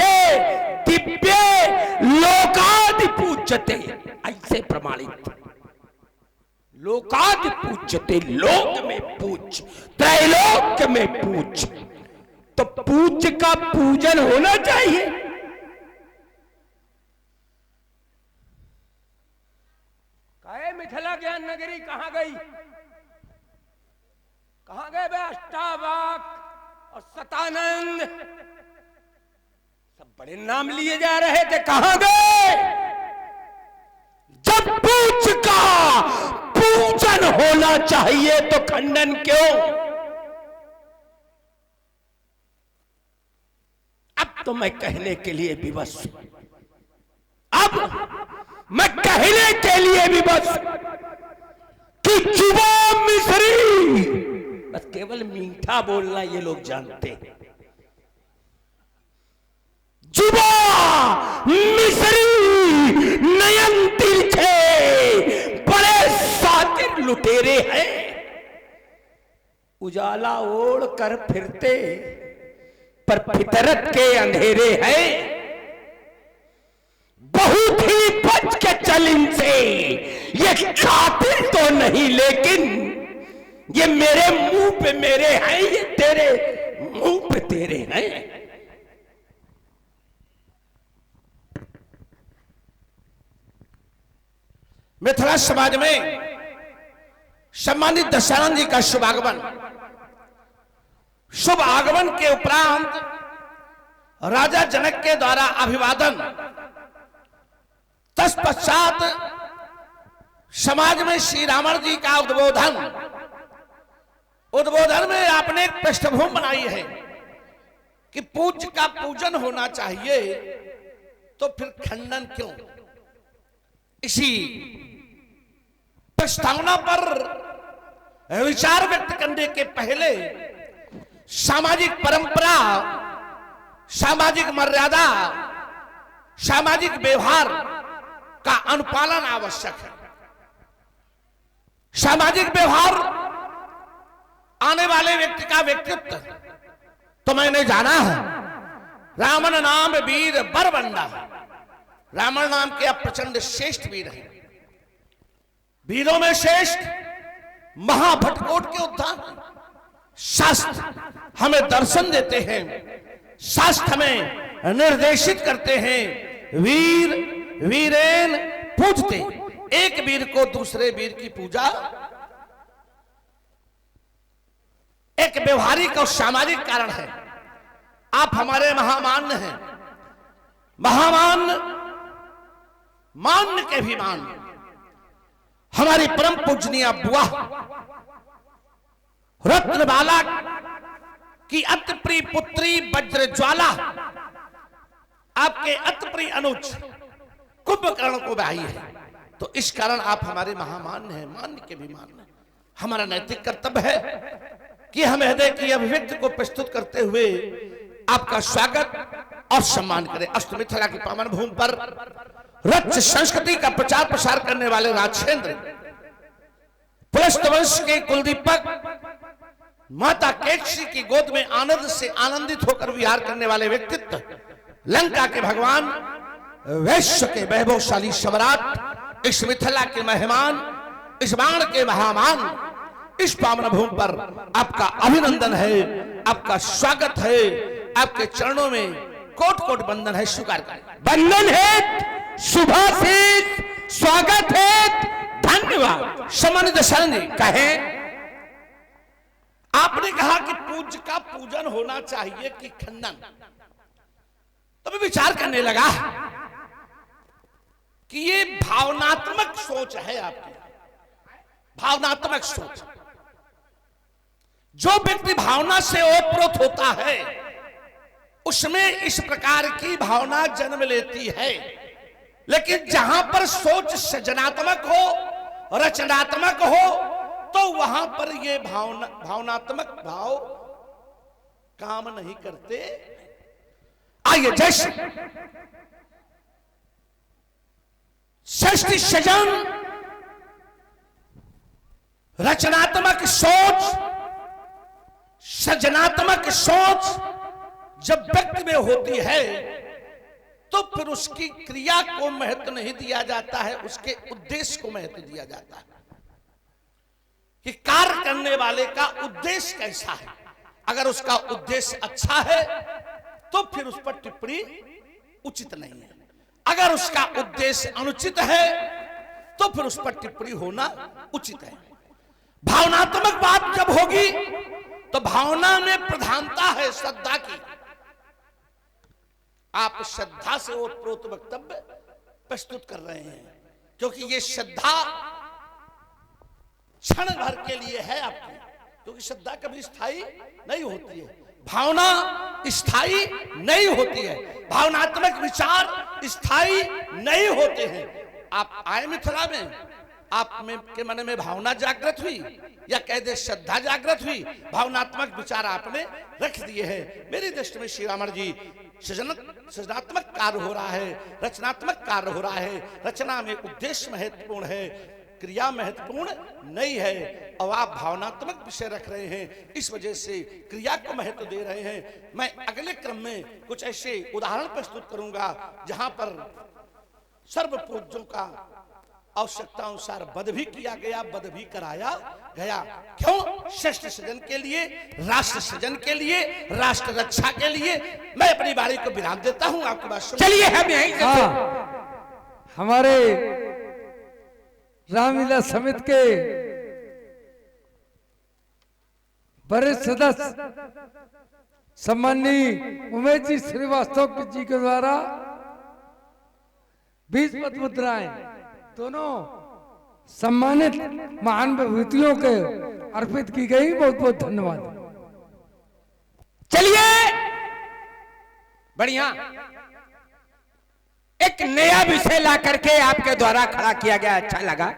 दिव्य लोकादि पूज्यते, ऐसे प्रमाणित। लोकादि पूज्यते, लोक में पूज, त्रैलोक में पूज। तो पूज्य का पूजन होना चाहिए। काहे मिथिला ज्ञान नगरी कहां गई? कहां गए बे अष्टावक और सतानंद? सब बड़े नाम लिए जा रहे थे, कहां गए? जब पूज्य का पूजन होना चाहिए तो खंडन क्यों? अब तो मैं कहने के लिए विवश हूं। अब मैं कहने के लिए विवश कि जुबा मिस्री, बस केवल मीठा बोलना ये लोग जानते हैं। जुबा मिस्री नयन तिरछे, बड़े सातिर लुटेरे हैं। उजाला ओढ़ कर फिरते, पर फितरत के अंधेरे हैं। बहुत ही बच के चल इनसे, ये कातिल तो नहीं, लेकिन ये मेरे मुंह पे मेरे हैं, ये तेरे मुंह पे तेरे हैं। मिथिला समाज में सम्मानित दशरथ जी का शुभ आगमन, शुभ आगमन के उपरांत राजा जनक के द्वारा अभिवादन, तत्पश्चात समाज में श्री रावण जी का उद्बोधन में आपने एक पृष्ठभूमि बनाई है कि पूज्य का पूजन होना चाहिए, तो फिर खंडन क्यों? इसी प्रस्तावना पर विचार व्यक्त करने के पहले सामाजिक परंपरा, सामाजिक मर्यादा, सामाजिक व्यवहार का अनुपालन आवश्यक है। सामाजिक व्यवहार आने वाले व्यक्ति का व्यक्तित्व तो मैंने जाना है। रावण नाम वीर बरबंडा, रावण नाम के अब प्रचंड श्रेष्ठ वीर हैं। वीरों में श्रेष्ठ महाभटकोट के उद्धार। शास्त्र हमें दर्शन देते हैं, शास्त्र हमें निर्देशित करते हैं। वीर वीरेन पूजते, एक वीर को दूसरे वीर की पूजा एक व्यवहारिक और सामाजिक कारण है। आप हमारे महामान्य हैं, महामान्य मान्य के भी मान। हमारी परम पूजनीय बुआ रत्नबाला की अति प्रिय पुत्री वज्रज्वाला आपके अति प्रिय अनुज कुंभकर्ण को ब्याही है। तो इस कारण आप हमारे महामान्य हैं, मान्य के भी मान्य। हमारा नैतिक कर्तव्य है कि हम हृदय की अभिव्यक्ति को प्रस्तुत करते हुए आपका स्वागत और सम्मान करें। अष्ट मिथिला की पावन भूमि पर रच संस्कृति का प्रचार प्रसार करने वाले राजेंद्र, पुलस्त वंश के कुलदीपक, माता केकसी की गोद में आनंद से आनंदित होकर विहार करने वाले व्यक्तित्व, लंका के भगवान, वैश्य के वैभवशाली सम्राट, इस मिथिला के मेहमान, इस बाण के महामान, इस पावन भूमि पर आपका अभिनंदन है, आपका स्वागत है, आपके चरणों में कोट कोट बंदन है, स्वीकार करें। बंदन है, शुभाशीष, स्वागत है, धन्यवाद। सम्मानित शरणी कहे आपने कहा कि पूज्य का पूजन होना चाहिए कि खंडन, तो मैं विचार करने लगा कि ये भावनात्मक सोच है आपकी, भावनात्मक सोच। जो व्यक्ति भावना से ओतप्रोत होता है उसमें इस प्रकार की भावना जन्म लेती है, लेकिन जहां पर सोच सृजनात्मक हो, रचनात्मक हो, तो वहां पर ये भावनात्मक भाव काम नहीं करते। आइए, जैसे सृष्टि सृजन, रचनात्मक सोच, सृजनात्मक सोच जब व्यक्ति में होती है तो फिर उसकी क्रिया को महत्व नहीं दिया जाता है, उसके उद्देश्य को महत्व दिया जाता है कि कार्य करने वाले का उद्देश्य कैसा है। अगर उसका उद्देश्य अच्छा है तो फिर उस पर टिप्पणी उचित नहीं है, अगर उसका उद्देश्य अनुचित है तो फिर उस पर टिप्पणी होना उचित है। भावनात्मक बात जब होगी तो भावना में प्रधानता है श्रद्धा की। आप श्रद्धा से ओतप्रोत वक्तव्य प्रस्तुत कर रहे हैं, क्योंकि ये श्रद्धा क्षण भर के लिए है आपकी, क्योंकि श्रद्धा कभी स्थायी नहीं होती है, भावना स्थायी नहीं होती है, भावनात्मक विचार स्थायी नहीं होते हैं। आप आए मिथिला में, आप में के मन में भावना जागृत हुई या कह दे श्रद्धा जागृत हुई, भावनात्मक विचार आपने रख दिए हैं। मेरी दृष्टि में श्री रामण जी सृजनात्मक कार्य हो रहा है, रचनात्मक कार्य हो रहा है। रचना में उद्देश्य महत्वपूर्ण है, क्रिया महत्वपूर्ण नहीं है, और आप भावनात्मक विषय रख रहे हैं, इस वजह से क्रिया को महत्व दे रहे हैं। मैं अगले क्रम में कुछ ऐसे उदाहरण प्रस्तुत करूंगा जहां पर सर्व पूज्यों का आवश्यकता अनुसार वध भी किया गया, वध भी कराया गया। क्यों? श्रेष्ठ सृजन के लिए, राष्ट्र सृजन के लिए, राष्ट्र रक्षा के लिए। मैं अपनी बारी को विराम देता हूं, आपकी बात सुन। चलिए हम यहीं से हमारे रामलीला समिति के वरिष्ठ सदस्य सम्माननीय उमेश जी श्रीवास्तव जी के द्वारा 20 पद मुद्राएं दोनों सम्मानित महान विभूतियों के अर्पित की गई। बहुत बहुत धन्यवाद। चलिए, बढ़िया एक नया विषय ला करके आपके द्वारा खड़ा किया गया, अच्छा लगा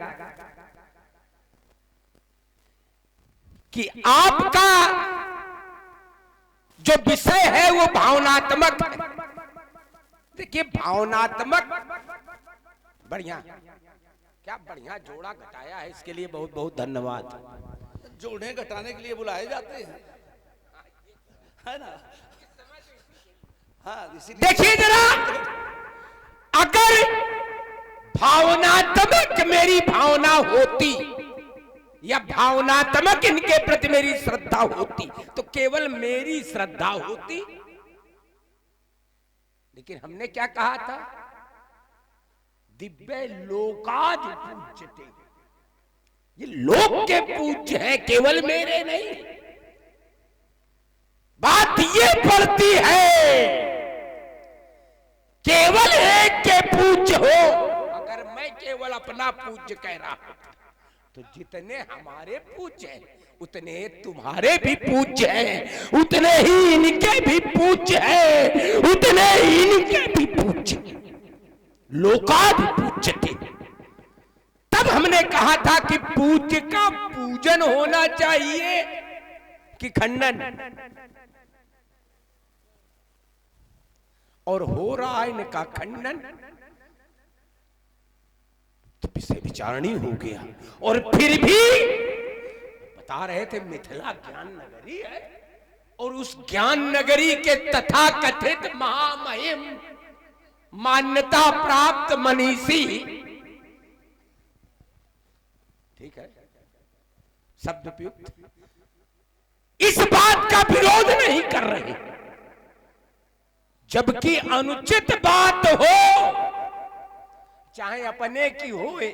कि आपका जो विषय है वो भावनात्मक है। देखिए, भावनात्मक, बढ़िया, क्या बढ़िया जोड़ा घटाया है, इसके लिए बहुत बहुत धन्यवाद। जोड़े घटाने के लिए बुलाए जाते हैं, है ना? हाँ, देखिए जरा, अगर भावनात्मक मेरी भावना होती या भावनात्मक इनके प्रति मेरी श्रद्धा होती तो केवल मेरी श्रद्धा होती, लेकिन हमने क्या कहा था? दिव्य लोकाद पूज्यते, ये लोक के पूज्य है, केवल मेरे नहीं। बात ये पड़ती है केवल एक के पूज्य हो। अगर मैं केवल अपना पूज्य कह रहा हूं तो जितने हमारे पूज्य हैं उतने तुम्हारे भी पूज्य हैं, उतने ही इनके भी पूज्य हैं, उतने ही इनके भी पूज्य हैं। लोकाद पूज्यते, हमने कहा था कि पूज्य का पूजन होना चाहिए कि खंडन, और हो रहा है इनका खंडन, तो विषय विचारणी हो गया। और फिर भी बता रहे थे मिथिला ज्ञान नगरी है, और उस ज्ञान नगरी के तथा कथित महामहिम मान्यता प्राप्त मनीषी, ठीक है शब्द उपयुक्त, इस बात का विरोध नहीं कर रहे, जबकि अनुचित बात हो चाहे अपने की होए,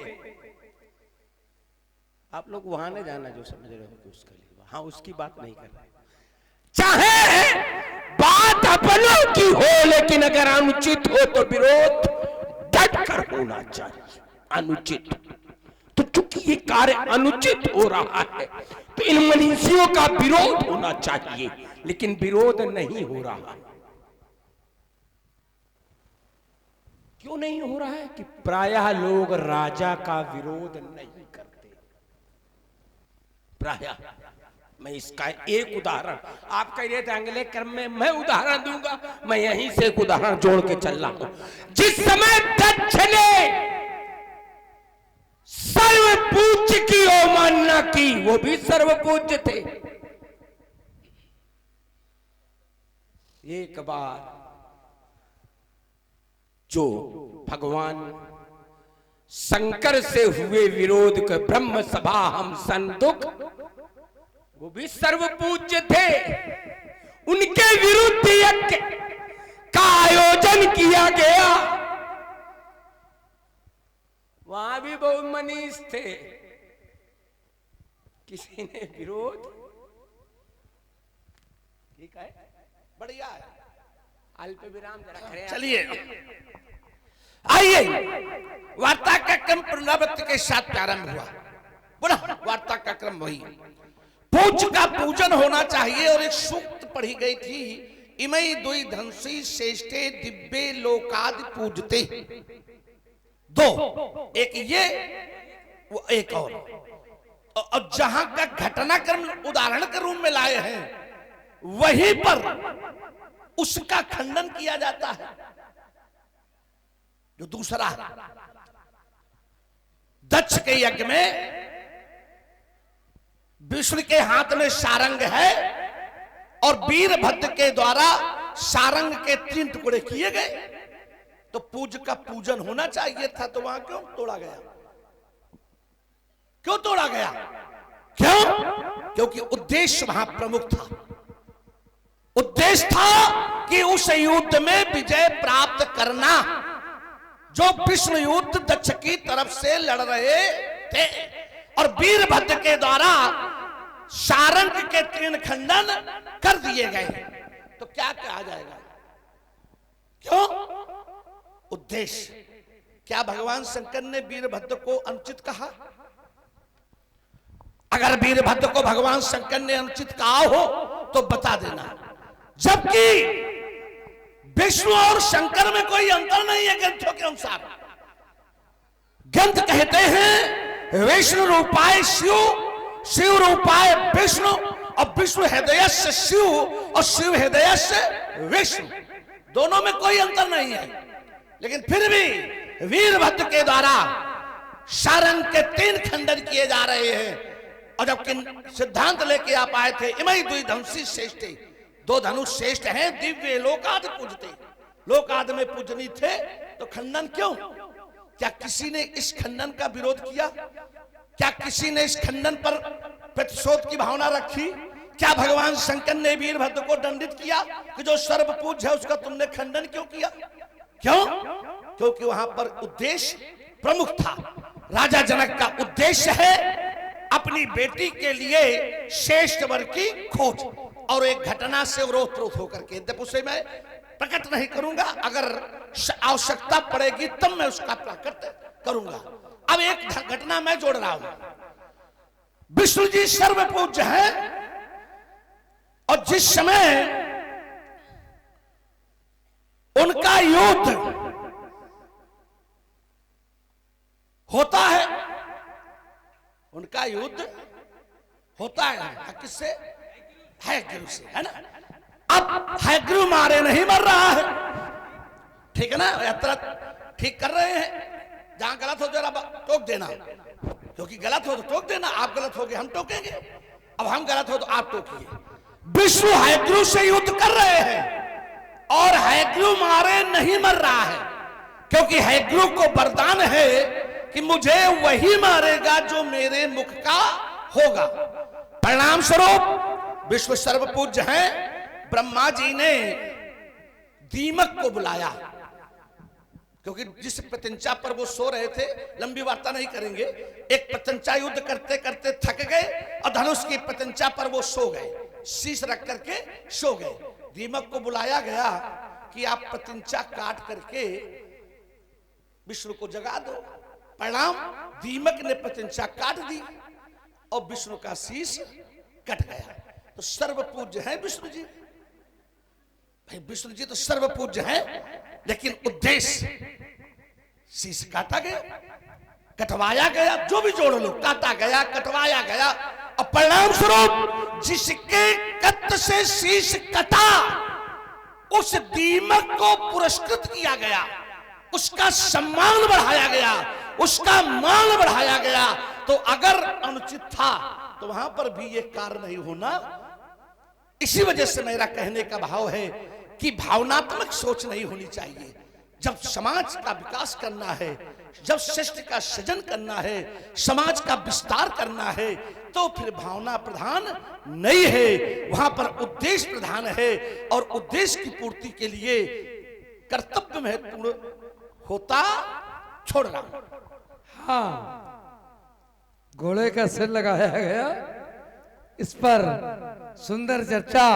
आप लोग वहां न जाना जो समझ रहे हो कि उसके लिए, हाँ उसकी बात नहीं कर रहे, चाहे बात अपनों की हो लेकिन अगर अनुचित हो तो विरोध डट कर होना चाहिए। अनुचित तो चूंकि ये कार्य अनुचित हो रहा है तो इन मनीषियों का विरोध होना चाहिए, लेकिन विरोध नहीं हो रहा। क्यों नहीं हो रहा है? कि प्रायः लोग राजा का विरोध नहीं करते। प्रायः, मैं इसका एक उदाहरण, आप कह रहे थे अगले क्रम में मैं उदाहरण दूंगा, मैं यहीं से एक उदाहरण जोड़ के चल रहा हूं। जिस समय दक्ष ने सर्वपूज्य की अवमानना की, वो भी सर्वपूज्य थे। एक बार जो भगवान शंकर से हुए विरोध के ब्रह्म सभा हम संदुख, वो भी सर्वपूज्य थे, उनके विरुद्ध यज्ञ का आयोजन किया गया, वहां भी बहुत मनीष थे, किसी ने विरोध, ठीक है बढ़िया है, अल्प विराम जरा खड़े, चलिए आइए, वार्ता का क्रम पुनरावृत्ति के साथ प्रारंभ हुआ। पुनः वार्ता का क्रम वही, पूज्य का पूजन होना चाहिए, और एक सूक्त पढ़ी गई थी, इमई दुई धंसी श्रेष्ठे दिव्य लोकादि पूजते। दो, एक ये वो एक और जहां का घटनाक्रम उदाहरण के रूप में लाए हैं, वहीं पर उसका खंडन किया जाता है। जो दूसरा है, दक्ष के यज्ञ में विष्णु के हाथ में सारंग है, और वीरभद्र के द्वारा सारंग के 3 टुकड़े किए गए, तो पूज्य का पूजन होना चाहिए था, तो वहां क्यों तोड़ा गया? क्यों तोड़ा गया? क्यों? क्योंकि उद्देश्य वहां प्रमुख था। उद्देश्य था कि उस युद्ध में विजय प्राप्त करना, जो विष्णु युद्ध दक्ष की तरफ से लड़ रहे थे, और वीरभद्र के द्वारा सारंग के 3 खंडन कर दिए गए, तो क्या कहा जाएगा? क्यों? उद्देश्य। क्या भगवान शंकर ने वीरभद्र को अनुचित कहा? अगर वीरभद्र को भगवान शंकर ने अनुचित कहा हो तो बता देना, जबकि विष्णु और शंकर में कोई अंतर नहीं है ग्रंथों के अनुसार। ग्रंथ कहते हैं विष्णु रूपाय शिव, शिव रूपाय विष्णु, और विष्णु हृदय से शिव और शिव हृदय से विष्णु, दोनों में कोई अंतर नहीं है। लेकिन फिर भी वीरभद्र के द्वारा सारंग के 3 खंडन किए जा रहे हैं, और जबकि सिद्धांत लेके आप आए थे इमई दुई धनुषी श्रेष्ठ, 2 धनुष श्रेष्ठ हैं, दिव्य लोकाद पूजते, लोकाद में पूजनी थे, तो खंडन क्यों? क्या किसी ने इस खंडन का विरोध किया? क्या किसी ने इस खंडन पर प्रतिशोध की भावना रखी? क्या भगवान शंकर ने वीरभद्र को दंडित किया कि जो सर्वपूज्य है उसका तुमने खंडन क्यों किया? क्यों? क्योंकि वहां पर उद्देश्य प्रमुख था। राजा जनक का उद्देश्य है अपनी बेटी के लिए श्रेष्ठ वर की खोज, और एक घटना से ओतप्रोत होकर के, यद्यपि उसे मैं प्रकट नहीं करूंगा, अगर आवश्यकता पड़ेगी तब मैं उसका प्रकट करूंगा। अब एक घटना मैं जोड़ रहा हूं। विष्णु जी सर्वपूज्य है, और जिस समय उनका युद्ध होता है उनका युद्ध होता है किससे? हयग्रीव से, है ना। अब हयग्रीव मारे नहीं मर रहा है, ठीक है ना। यात्रा ठीक कर रहे हैं, जहां गलत हो जरा टोक देना, क्योंकि गलत हो तो टोक देना। आप गलत हो गए हम टोकेंगे, अब हम गलत हो तो आप टोकिए। विष्णु हयग्रीव से युद्ध कर रहे हैं और हयग्रीव मारे नहीं मर रहा है, क्योंकि हयग्रीव को वरदान है कि मुझे वही मारेगा जो मेरे मुख का होगा। परिणाम स्वरूप विश्व सर्वपूज्य हैं ब्रह्मा जी ने दीमक को बुलाया, क्योंकि जिस प्रत्यंचा पर वो सो रहे थे, लंबी वार्ता नहीं करेंगे, एक प्रत्यंचा युद्ध करते करते थक गए और धनुष की प्रत्यंचा पर वो सो गए, शीश रख करके सो गए। दीमक को बुलाया गया कि आप प्रत्यंचा काट करके विष्णु को जगा दो। परिणाम दीमक ने प्रत्यंचा काट दी और विष्णु का शीश कट गया। तो सर्वपूज्य है विष्णु जी, भाई विष्णु जी तो सर्वपूज्य है, लेकिन उद्देश्य शीश काटा गया, कटवाया गया, जो भी जोड़ लो, काटा गया, कटवाया गया। और परिणाम स्वरूप जिसके कत्त से शीश कटा उस दीमक को पुरस्कृत किया गया, उसका सम्मान बढ़ाया गया, उसका मान बढ़ाया गया। तो अगर अनुचित था तो वहां पर भी ये कार्य नहीं होना। इसी वजह से मेरा कहने का भाव है कि भावनात्मक सोच नहीं होनी चाहिए। जब समाज का विकास करना है, जब श्रेष्ठ का सृजन करना है, समाज का विस्तार करना है, तो फिर भावना प्रधान नहीं है, वहां पर उद्देश्य प्रधान है। और उद्देश्य की पूर्ति के लिए कर्तव्य महत्वपूर्ण होता छोड़ना। हाँ, घोड़े का सिर लगाया गया, इस पर सुंदर चर्चा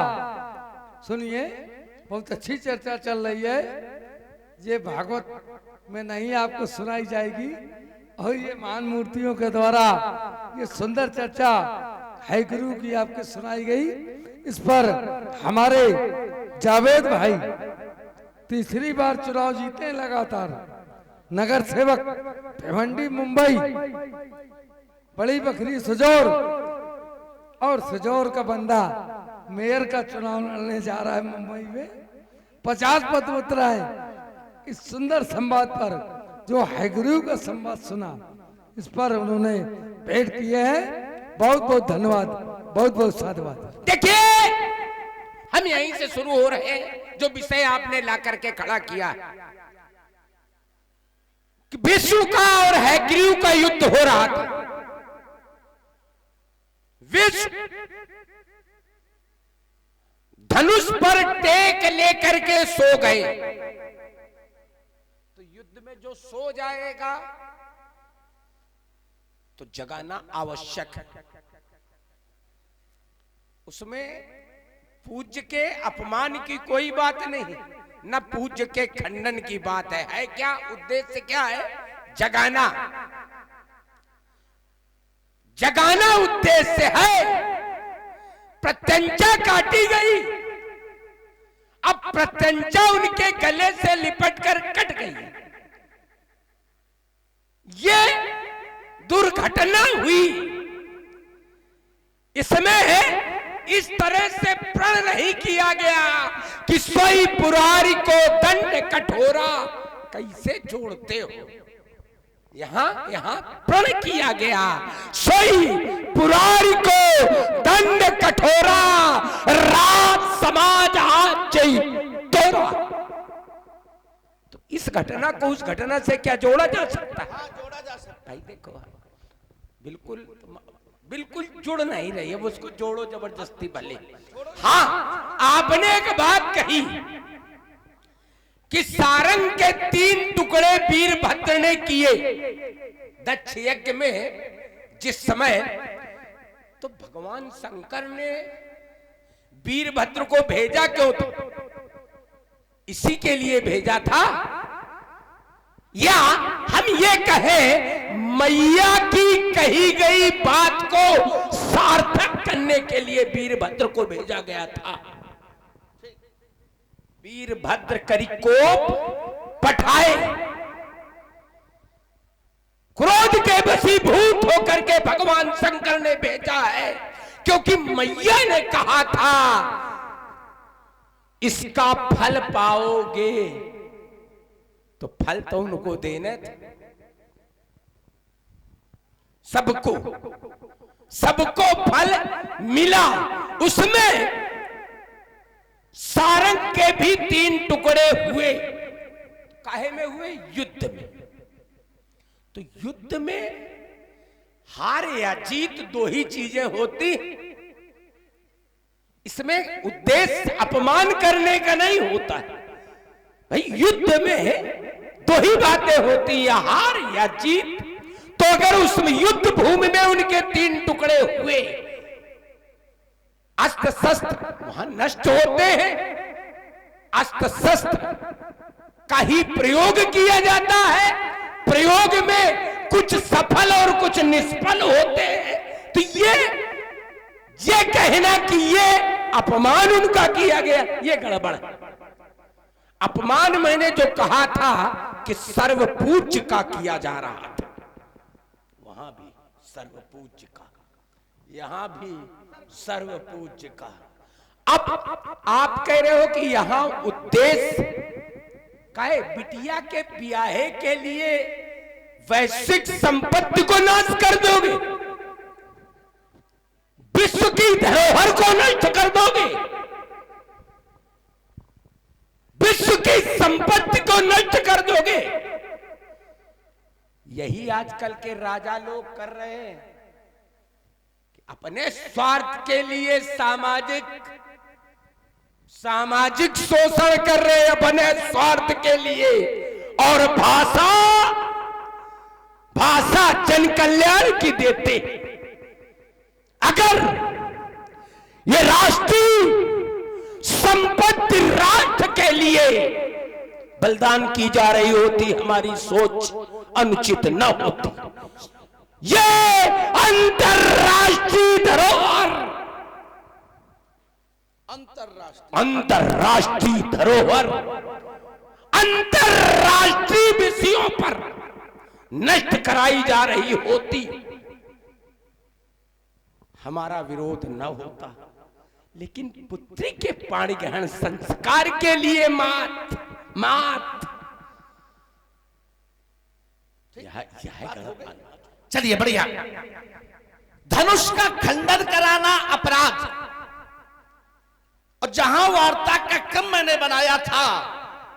सुनिए, बहुत अच्छी चर्चा चल रही है। ये भागवत में नहीं आपको सुनाई जाएगी, और ये महान मूर्तियों के द्वारा ये सुंदर चर्चा हयग्रीव की आपको सुनाई गई। इस पर हमारे जावेद भाई तीसरी बार चुनाव जीते लगातार, नगर सेवक भिवंडी मुंबई, बड़ी बकरी सुजौर, और सुजौर का बंदा मेयर का चुनाव लड़ने जा रहा है मुंबई में, 50 पद उतरा है। इस सुंदर संवाद पर जो हयग्रीव का संवाद सुना, इस पर उन्होंने भेंट किए हैं। बहुत बहुत धन्यवाद, बहुत बहुत साधुवाद। देखिए, हम यहीं से शुरू हो रहे हैं। जो विषय आपने ला करके खड़ा किया कि विष्णु का और हयग्रीव का युद्ध हो रहा था। विष्णु धनुष पर टेक लेकर के सो गए, तो युद्ध में जो सो जाएगा तो जगाना आवश्यक है। उसमें पूज्य के अपमान की कोई बात नहीं, न पूज्य के खंडन की बात है क्या? उद्देश्य क्या है? जगाना, जगाना उद्देश्य है। प्रत्यंचा काटी गई, अब प्रत्यंचा उनके गले से लिपट कर कट गई। ये दुर्घटना हुई, इसमें इस तरह से प्रण नहीं किया गया कि सोई पुरारी को दंड कठोरा कैसे जोड़ते हो। यहां प्रण किया गया, सोई पुरारी को दंड कठोरा, रात समाज हाथ तोरा। तो इस घटना को उस घटना से क्या जोड़ा जा सकता है? जोड़ा जा सकता भाई देखो, बिल्कुल बिल्कुल जुड़ नहीं रही है, उसको जोड़ो जबरदस्ती भले। हाँ, आपने एक बात कही कि सारंग के 3 टुकड़े वीरभद्र ने किए दक्ष यज्ञ में। जिस समय तो भगवान शंकर ने वीरभद्र को भेजा क्यों था? इसी के लिए भेजा था, या हम ये कहें मैया की कही गई बात को सार्थक करने के लिए वीरभद्र को भेजा गया था। वीरभद्र करी कोप पठाए, क्रोध के वशीभूत होकर के भगवान शंकर ने भेजा है, क्योंकि मैया ने कहा था इसका फल पाओगे, तो फल तो उनको देने थे। सबको फल मिला। उसमें सारंग के भी 3 टुकड़े हुए। काहे में हुए? युद्ध में। तो युद्ध में हार या जीत 2 ही चीजें होती। इसमें उद्देश्य अपमान करने का नहीं होता है भाई। युद्ध में 2 ही बातें होती है, हार या जीत। तो अगर उसमें युद्ध भूमि में उनके 3 टुकड़े हुए, अस्त्र शस्त्र वहां नष्ट होते हैं, अस्त्र शस्त्र का ही प्रयोग किया जाता है। प्रयोग में कुछ सफल और कुछ निष्फल होते हैं। तो ये कहना कि ये अपमान उनका किया गया, ये गड़बड़ है। अपमान मैंने जो कहा था कि सर्वपूज्य का किया जा रहा था, वहां भी सर्वपूज्य का, यहां भी सर्वपूज्य का। अब आप कह रहे हो कि यहां उद्देश्य काहे? बिटिया के ब्याहे के लिए वैश्विक संपत्ति को नाश कर दोगे, विश्व की धरोहर को नष्ट कर दोगे, विश्व की संपत्ति को नष्ट कर दोगे। यही आजकल के राजा लोग कर रहे हैं कि अपने स्वार्थ के लिए सामाजिक शोषण कर रहे हैं, अपने स्वार्थ के लिए। और भाषा जन कल्याण की देते। अगर ये राष्ट्रीय संपत्ति राष्ट्र के लिए बलिदान की जा रही होती, हमारी सोच अनुचित न होती। ये अंतरराष्ट्रीय धरोहर, अंतरराष्ट्रीय धरोहर अंतरराष्ट्रीय विषयों पर नष्ट कराई जा रही होती, हमारा विरोध न होता। लेकिन पुत्री के पाणी ग्रहण संस्कार के लिए मात चलिए बढ़िया। धनुष का खंडन कराना अपराध। और जहां वार्ता का क्रम मैंने बनाया था,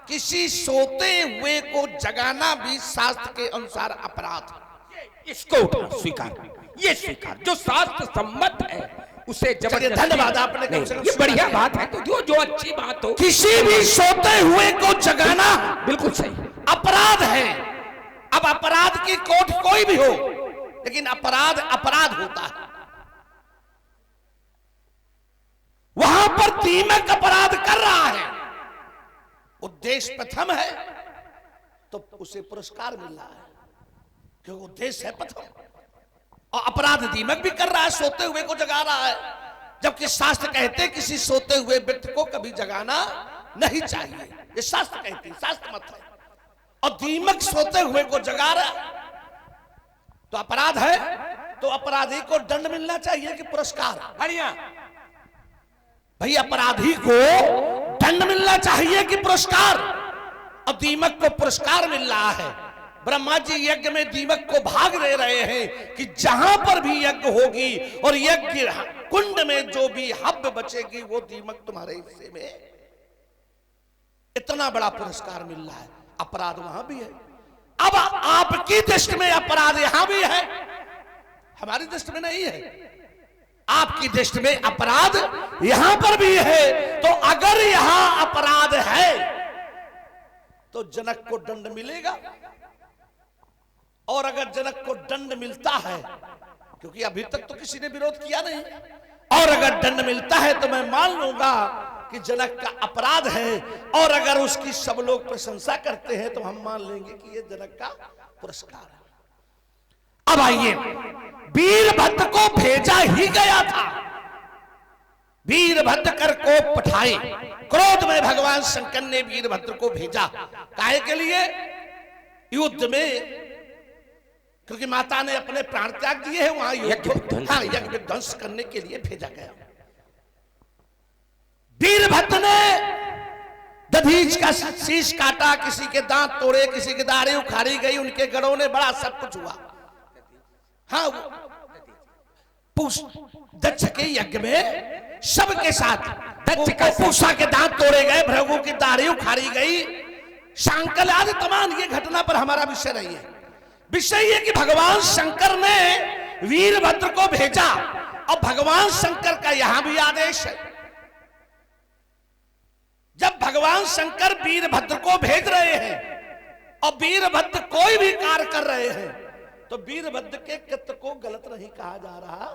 किसी सोते हुए को जगाना भी शास्त्र के अनुसार अपराध। इसको स्वीकार, ये स्वीकार जो शास्त्र सम्मत है उसे जबरदस्ती। धन्यवाद, आपने ये बढ़िया बात है। तो जो अच्छी बात हो, किसी भी सोते हुए को जगाना बिल्कुल सही अपराध है। अब अपराध की कोट कोई भी हो, लेकिन अपराध अपराध होता है। वहां पर दीमक अपराध कर रहा है, उद्देश्य प्रथम है तो उसे पुरस्कार मिल रहा है, क्योंकि उद्देश्य है प्रथम। और अपराध दीमक भी कर रहा है, सोते हुए को जगा रहा है। जबकि शास्त्र कहते हैं किसी सोते हुए व्यक्ति को कभी जगाना नहीं चाहिए, ये शास्त्र कहते हैं, शास्त्र मत है। और दीमक सोते हुए को जगा रहा तो अपराध है, तो अपराधी को दंड मिलना चाहिए कि पुरस्कार? बढ़िया भाई, अपराधी को दंड मिलना चाहिए कि पुरस्कार? और दीमक को पुरस्कार मिल रहा है। ब्रह्मा जी यज्ञ में दीमक को भाग दे रहे हैं कि जहां पर भी यज्ञ होगी और यज्ञ कुंड में जो भी हव्य बचेगी वो दीमक तुम्हारे हिस्से में। इतना बड़ा पुरस्कार मिल रहा है। अपराध वहां भी है। अब आपकी दृष्टि में अपराध यहां भी है, हमारी दृष्टि में नहीं है। आपकी दृष्टि में अपराध यहां पर भी है। तो अगर यहां अपराध है तो जनक को दंड मिलेगा। और अगर जनक को दंड मिलता है, क्योंकि अभी तक तो किसी ने विरोध किया नहीं, और अगर दंड मिलता है तो मैं मान लूंगा कि जनक का अपराध है। और अगर उसकी सब लोग प्रशंसा करते हैं तो हम मान लेंगे कि यह जनक का पुरस्कार है। अब आइए, वीरभद्र को भेजा ही गया था। वीरभद्र कर को पठाए। क्रोध में भगवान शंकर ने वीरभद्र को भेजा। काहे के लिए? युद्ध में क्योंकि माता ने अपने प्राण त्याग दिए हैं वहां यज्ञ विध्वंस करने के लिए भेजा गया। वीरभद्र ने दधीच का शीश काटा, किसी के दांत तोड़े, किसी की दाढ़ी उखाड़ी गई, उनके गढ़ों ने बड़ा सब कुछ हुआ। हाँ, दक्ष के यज्ञ में सबके साथ पूषा के दांत तोड़े गए, भृगु की दाढ़ी उखाड़ी गई, शांकल आदि तमाम ये घटना पर हमारा विषय नहीं है। विषय ये कि भगवान शंकर ने वीरभद्र को भेजा और भगवान शंकर का यहां भी आदेश है। जब भगवान शंकर वीरभद्र को भेज रहे हैं और वीरभद्र कोई भी कार्य कर रहे हैं तो वीरभद्र के कृत्य को गलत नहीं कहा जा रहा।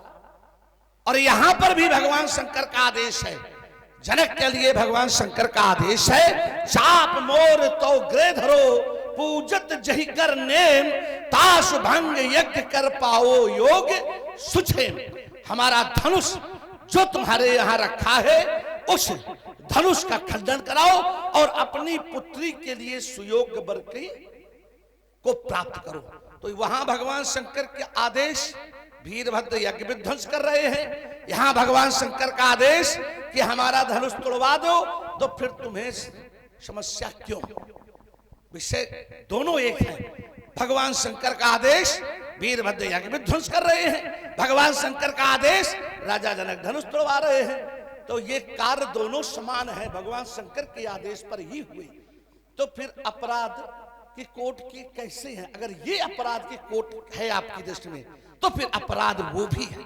और यहां पर भी भगवान शंकर का आदेश है, जनक के लिए भगवान शंकर का आदेश है, चाप मोर तो ग्रे धरो पूजत जही कर नेम, ताश भंग यज्ञ कर पाओ योग सुछेम। हमारा धनुष जो तुम्हारे यहां रखा है उस धनुष का खंडन कराओ और अपनी पुत्री के लिए सुयोग्य वर को प्राप्त करो। तो वहां भगवान शंकर के आदेश, वीरभद्र यज्ञ विध्वंस कर रहे हैं, यहां भगवान शंकर का आदेश कि हमारा धनुष तोड़वा दो, तो फिर तुम्हें समस्या क्यों? विषय दोनों एक है। भगवान शंकर का आदेश, वीरभद्र यज्ञ विध्वंस कर रहे हैं, भगवान शंकर का आदेश, राजा जनक धनुष तोड़वा रहे हैं। तो ये कार्य दोनों समान है, भगवान शंकर के आदेश पर ही हुए। तो फिर अपराध की कोट की कैसे है? अगर ये अपराध की कोट है आपकी दृष्टि में तो फिर अपराध वो भी है,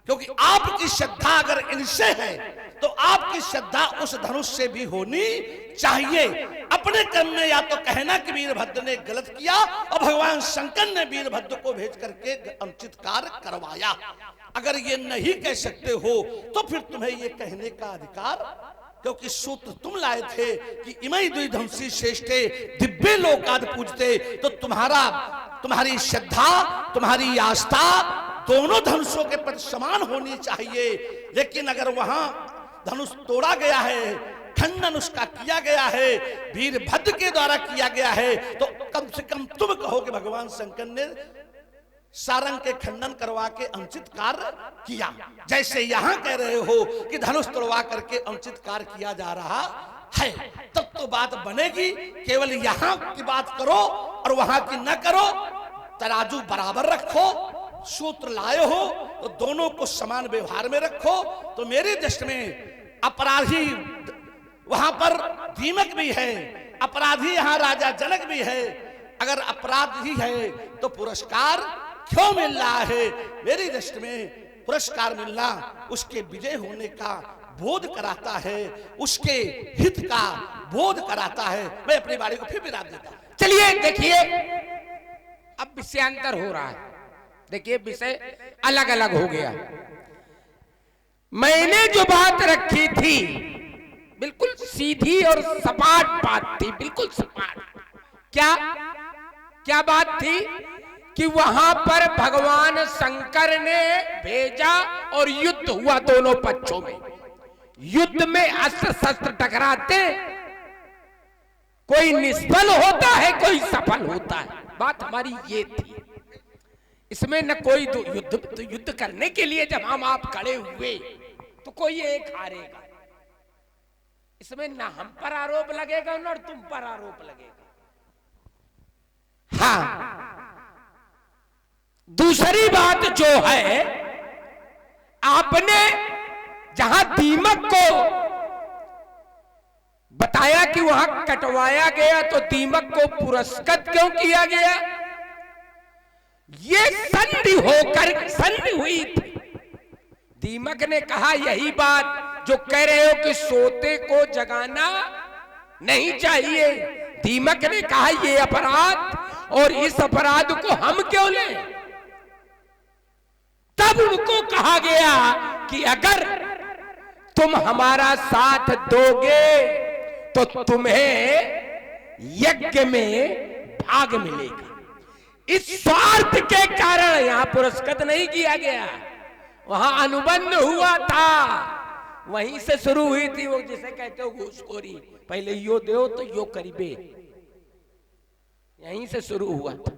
क्योंकि आपकी श्रद्धा अगर इनसे है तो आपकी श्रद्धा उस धनुष से भी होनी चाहिए। अपने कर्म में या तो कहना कि वीरभद्र ने गलत किया और भगवान शंकर ने वीरभद्र को भेज करके अनुचित कार्य करवाया। अगर ये नहीं कह सकते हो तो फिर तुम्हें ये कहने का अधिकार, क्योंकि सूत्र तुम लाए थे कि इमई द्विधंसी श्रेष्ठे दिव्य लोकाद पूजते, तो तुम्हारी श्रद्धा, तुम्हारी आस्था दोनों धनुषों के प्रति समान होनी चाहिए। लेकिन अगर वहां धनुष तोड़ा गया है, खंडन उसका किया गया है, वीरभद्र के द्वारा किया गया है, तो कम से कम तुम कहो कि भगवान शंकर ने सारंग के खंडन करवा के अनुचित कार्य किया। जैसे यहां कह रहे हो कि धनुष तोड़वा करके अनुचित कार्य किया जा रहा है, तब तो बात बनेगी। केवल यहां की बात करो और वहां की न करो, तराजू बराबर रखो, सूत्र लाए हो तो दोनों को समान व्यवहार में रखो। तो मेरी दृष्टि में अपराधी वहां पर दीमक भी है, अपराधी यहां राजा जनक भी है। अगर अपराधी है तो पुरस्कार क्यों मिल रहा है? मेरी दृष्टि में पुरस्कार मिलना उसके विजय होने का बोध कराता है, उसके हित का बोध कराता है। मैं अपनी बाड़ी को फिर विराम देता हूं। चलिए देखिए, अब विषयांतर हो रहा है। देखिए विषय अलग अलग हो गया। मैंने जो बात रखी थी बिल्कुल सीधी और सपाट बात थी, बिल्कुल सपाट। क्या बात थी कि वहां पर भगवान शंकर ने भेजा और युद्ध हुआ दोनों पक्षों में। युद्ध में अस्त्र शस्त्र टकराते, कोई निष्फल होता है, कोई सफल होता है। बात हमारी ये थी। इसमें न कोई युद्ध करने के लिए जब हम आप खड़े हुए तो कोई एक हारेगा। इसमें न हम पर आरोप लगेगा न तुम पर आरोप लगेगा। हाँ, दूसरी बात जो है, आपने जहां दीमक को बताया कि वहां कटवाया गया, तो दीमक को पुरस्कृत क्यों किया गया? ये संधि हुई थी। दीमक ने कहा यही बात जो कह रहे हो कि सोते को जगाना नहीं चाहिए। दीमक ने कहा ये अपराध, और इस अपराध को हम क्यों लें? तब उनको कहा गया कि अगर तुम हमारा साथ दोगे तो तुम्हें यज्ञ में भाग मिलेगा। इस स्वार्थ के कारण यहां पुरस्कृत नहीं किया गया, वहां अनुबंध हुआ था। वहीं से शुरू हुई थी वो जिसे कहते हो घूसखोरी। पहले यो दो तो यो करीबे, यहीं से शुरू हुआ था।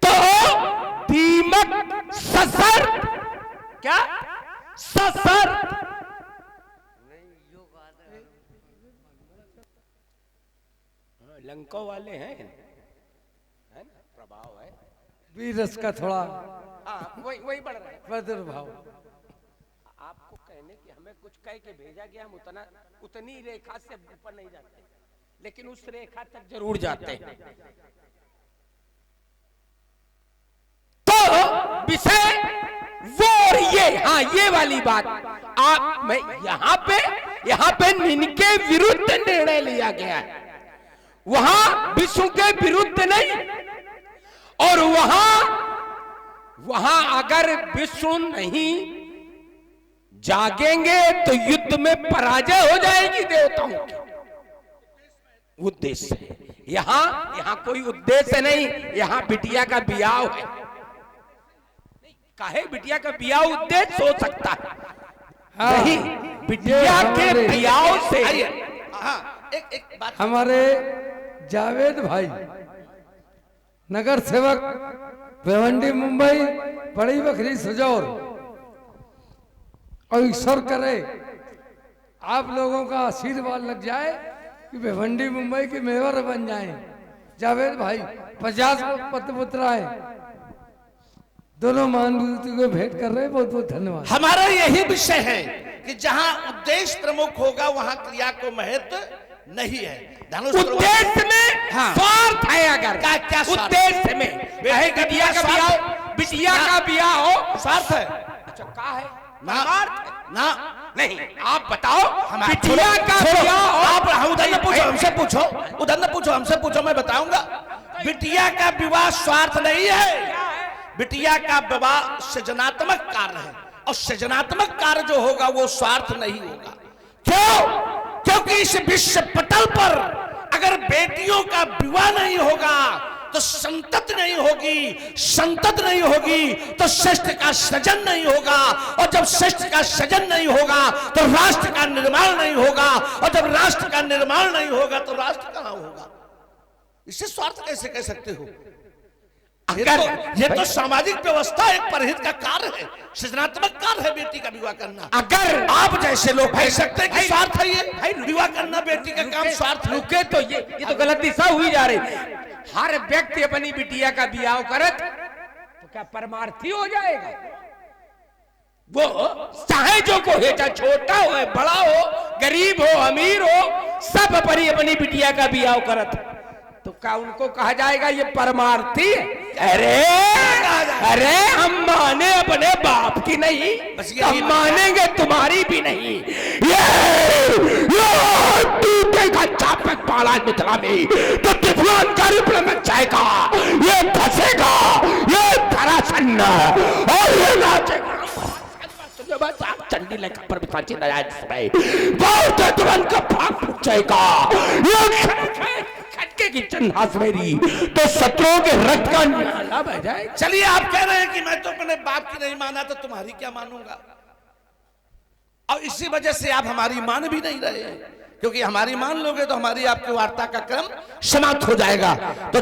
तो दीमक ससर, क्या ससर, लंका वाले हैं, है ना, प्रभाव है वीर रस का थोड़ा हाँ, वही बढ़ रहा है। प्रादुर्भाव। आपको कहने की हमें कुछ कह के भेजा गया, हम उतनी रेखा से ऊपर नहीं जाते, लेकिन उस रेखा तक जरूर जाते हैं। तो विषय वो और ये, हाँ ये वाली बात आप मैं यहाँ पे इनके विरुद्ध निर्णय लिया गया है, वहां विष्णु के विरुद्ध नहीं। और वहां अगर विष्णु नहीं जागेंगे तो युद्ध में पराजय हो जाएगी देवताओं की। उद्देश्य है यहाँ कोई उद्देश्य नहीं, यहाँ बिटिया का ब्याह है। काहे बिटिया का ब्याह उद्देश्य हो सकता है? हाँ, नहीं, बिटिया के ब्याह से हाँ, एक बात हमारे जावेद भाई नगर सेवक भिवंडी मुंबई बड़ी बकरी सुजौर, और ईश्वर करे आप लोगों का आशीर्वाद लग जाए कि भिवंडी मुंबई के मेयर बन जाएं। जावेद भाई 50 पत्र पुत्राए दोनों महानुभूति को भेंट कर रहे हैं, बहुत बहुत धन्यवाद। हमारा यही विषय है कि जहां उद्देश्य प्रमुख होगा वहां क्रिया को महत्व नहीं है। धनुष उद्देश्य में हाँ। स्वार्थ है, अगर क्या स्वार्थ? उद्देश्य में बिटिया का ब्याह हो, स्वार्थ है अच्छा कहा है ना, ना नहीं, आप बताओ हमारा बिटिया का ब्याह हो, आप उधर न पूछो हमसे, पूछो उधर न पूछो हमसे, पूछो मैं बताऊंगा। बिटिया का विवाह स्वार्थ नहीं है, बिटिया का विवाह सृजनात्मक कार्य है, और सृजनात्मक कार्य जो होगा वो स्वार्थ नहीं होगा। क्यों? क्योंकि इस विश्व पटल पर अगर बेटियों का विवाह नहीं होगा तो संतति नहीं होगी, संतति नहीं होगी तो श्रेष्ठ का सृजन नहीं होगा, और जब श्रेष्ठ का सृजन नहीं होगा तो राष्ट्र का निर्माण नहीं होगा, और जब राष्ट्र का निर्माण नहीं होगा तो राष्ट्र कहां होगा? इसे स्वार्थ कैसे कह सकते हो? ये तो सामाजिक व्यवस्था एक परहित का कार्य है, सृजनात्मक कार्य है बेटी का विवाह करना। अगर आप जैसे लोग कह सकते हैं कि स्वार्थ है ये विवाह करना, बेटी का काम स्वार्थ है। रुके तो ये तो गलत दिशा हुई जा रही। हर व्यक्ति अपनी बिटिया का ब्याह करत तो क्या परमार्थी हो जाएगा? वो चाहे जो को है, चाहे छोटा हो बड़ा हो, गरीब हो अमीर हो, सब अपनी बिटिया का ब्याह करत तो क्या उनको कहा जाएगा ये परमार्थी? अरे हम माने अपने बाप की नहीं, हम मानेंगे तुम्हारी भी नहीं। ये टूटेगा चापक पाला मिथिला में तो तिफलान का रूप में जाएगा, ये धसेगा, ये धरासन्न और ये नाचेगा। चंडी लेकर पर बिताची नया समय बहुत तुरंत का भाग फूट जाएगा। खटके की चंदास मेरी तो शत्रुओं के रक्त का नाला बह जाए। चलिए आप कह रहे हैं कि मैं तो अपने बाप की नहीं माना तो तुम्हारी क्या मानूंगा, और इसी वजह से आप हमारी मान भी नहीं रहे हैं, क्योंकि हमारी मान लोगे तो हमारी आपकी वार्ता का क्रम समाप्त हो जाएगा। तो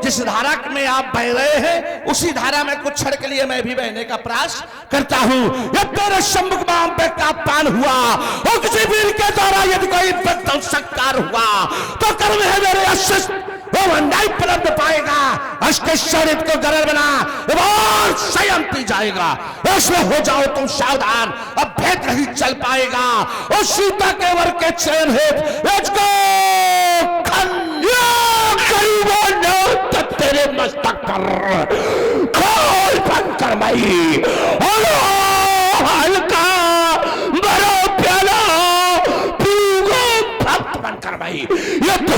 जिस धारा में आप बह रहे हैं उसी धारा में कुछ क्षण के लिए मैं भी बहने का प्रयास करता हूं। जब तेरे सम्मुख में पे का पान हुआ और किसी वीर के द्वारा यदि कोई सत्कार हुआ तो कर्म है मेरे अशिष्ट वो मंडाई प्राप्त पाएगा, अष्टेश्वरित को गरल बना और संयम पी जाएगा। उसमें हो जाओ तुम सावधान, अब भेद नहीं चल पाएगा। और सीता के वर के चयन हेतु तेरे मस्तक पर खोल बंद कर मई हल्का बड़ो प्याला भक्त बनकर भाई ये तो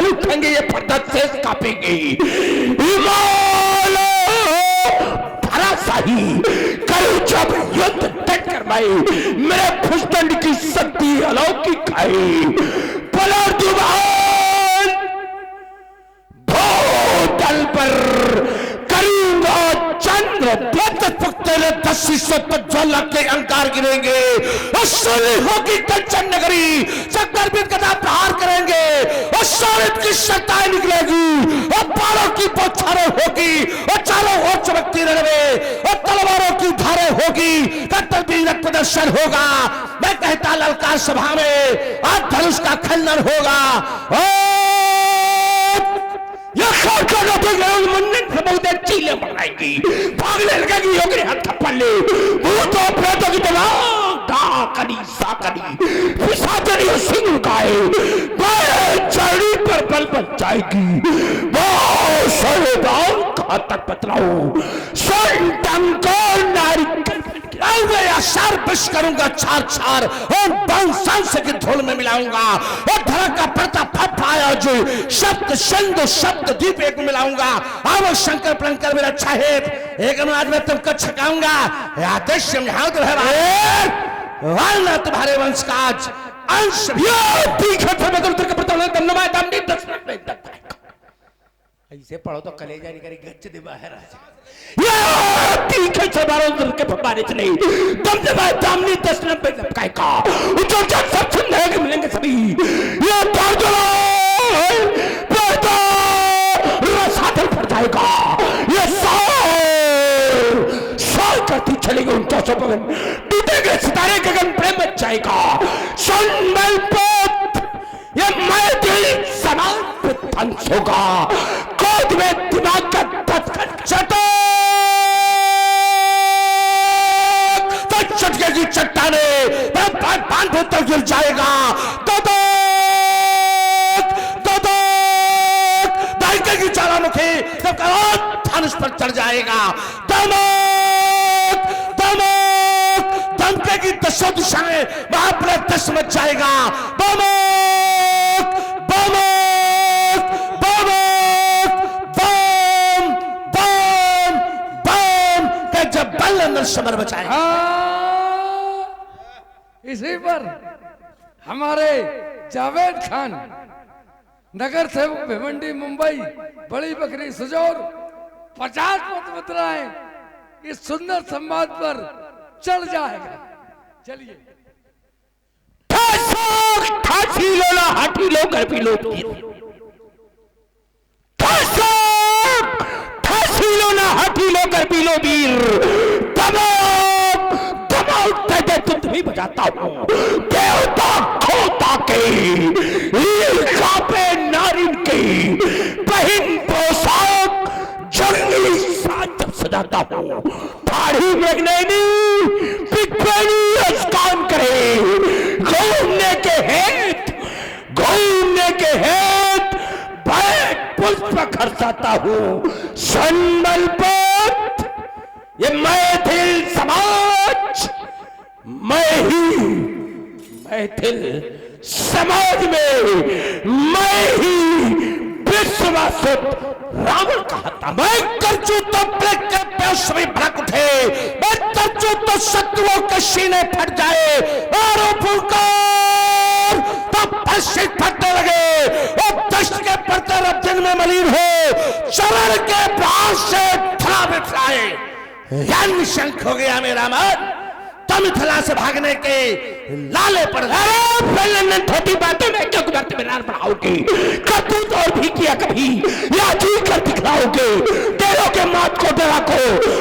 उठेंगे, ये पर्दत से कांपेंगे। सही करूं जब युद्ध डटकर भाई मेरे फुस्टंड की शक्ति अलौकिक आई पलट भूतल पर करूंगा चंद्र 10 शिष्य ज्वल के अंकार तलवार गिरेंगे और सोनी होगी कंचन नगरी, चक्रवीर गदा प्रहार करेंगे और सोनित की सत्ताएं निकलेगी और बालों की बौछारें होगी और चारों ओर चमकती रणवे और तलवारों की धारें होगी, कर्तव्य प्रदर्शन होगा। मैं कहता ललकार सभा में आज धनुष का खंडन होगा चीलें बनाएगी, भागने लगेगी योगी हाथ थप्पड़ भूतों प्रेतों की पिशाचनी सिंह गाए चढ़ी पर बल बच जाएगी। घातक बतलाओ विष करूंगा चार चार और बंसांस की धूल में मिलाऊंगा और धड़क का पड़ता फफाया जो शब्द सिंधु शब्द दीप एक में मिलाऊंगा। आवो शंकर प्लंकर मेरा चाहेत एक आज मैं तुमको छकाऊंगा। आदेश वालना तुम्हारे वंश का आज अंश ऐसे पढ़ो तो कलेजा निकली गच्च दे बाहर आ जाए। तीखे से बारों के फपारे चले दम दे बाहर दामनी 10 नंबर काय का उचल चल सब सुनने के मिलेंगे सभी। ये पागलो पैदा रसातल फट जाएगा। ये साल करती चलेगी उनका सपन टूटेंगे सितारे गगन प्रेम मच जाएगा। संमल पथ ये मैं दिल समान पंच होगा कोद में दिमाग का पत्थर चटक चटके की चट्टाने बांधे तक गिर जाएगा। दायके की ज्वालामुखी तब धनुष पर चढ़ जाएगा। दमके की दसों दिशाएं वहां पर दस मच जाएगा। समर बचाए। इसी पर हमारे जावेद खान नगर सेवक भिवंडी मुंबई बड़ी बकरी सुजौर 50 मत बतलाएं इस सुंदर संवाद पर चढ़ जाएगा। चलिए ठासी लो ना हाथी लो कर पी लो ठासी लो ना हाथी लो कर पी लो वीर तुम भी बजाता हूँ देवता खोता के कापे नारिन की बहिन पोशाक जंगली साज जब सजाता हूँ दाढ़ी मेघनैनी पिकपैनी स्कान करे घूमने के हेत बैठ पुष्प खरसाता हूँ। संबल पथ ये मैथिल समाज मैथिल समाज में मैं ही विश्वासित रावण कहता। मैं करचू तो भड़क उठे, मैं करचू तो शत्रुओं के सीने फट जाए और फुलकार तब पश्चिम फटने लगे और दष्ट के पड़ते रब दिन में मलिन हो चरण के प्राण से थला बिठलाए। यानी शंख हो गया मेरा मन मिथिला से भागने के लाले पर छोटी बातों में क्यों गुजरते में नार बढ़ाओगे करतूत और भी किया कभी या जी कर दिखलाओगे तेरों के मौत को डरा को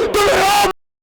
तुम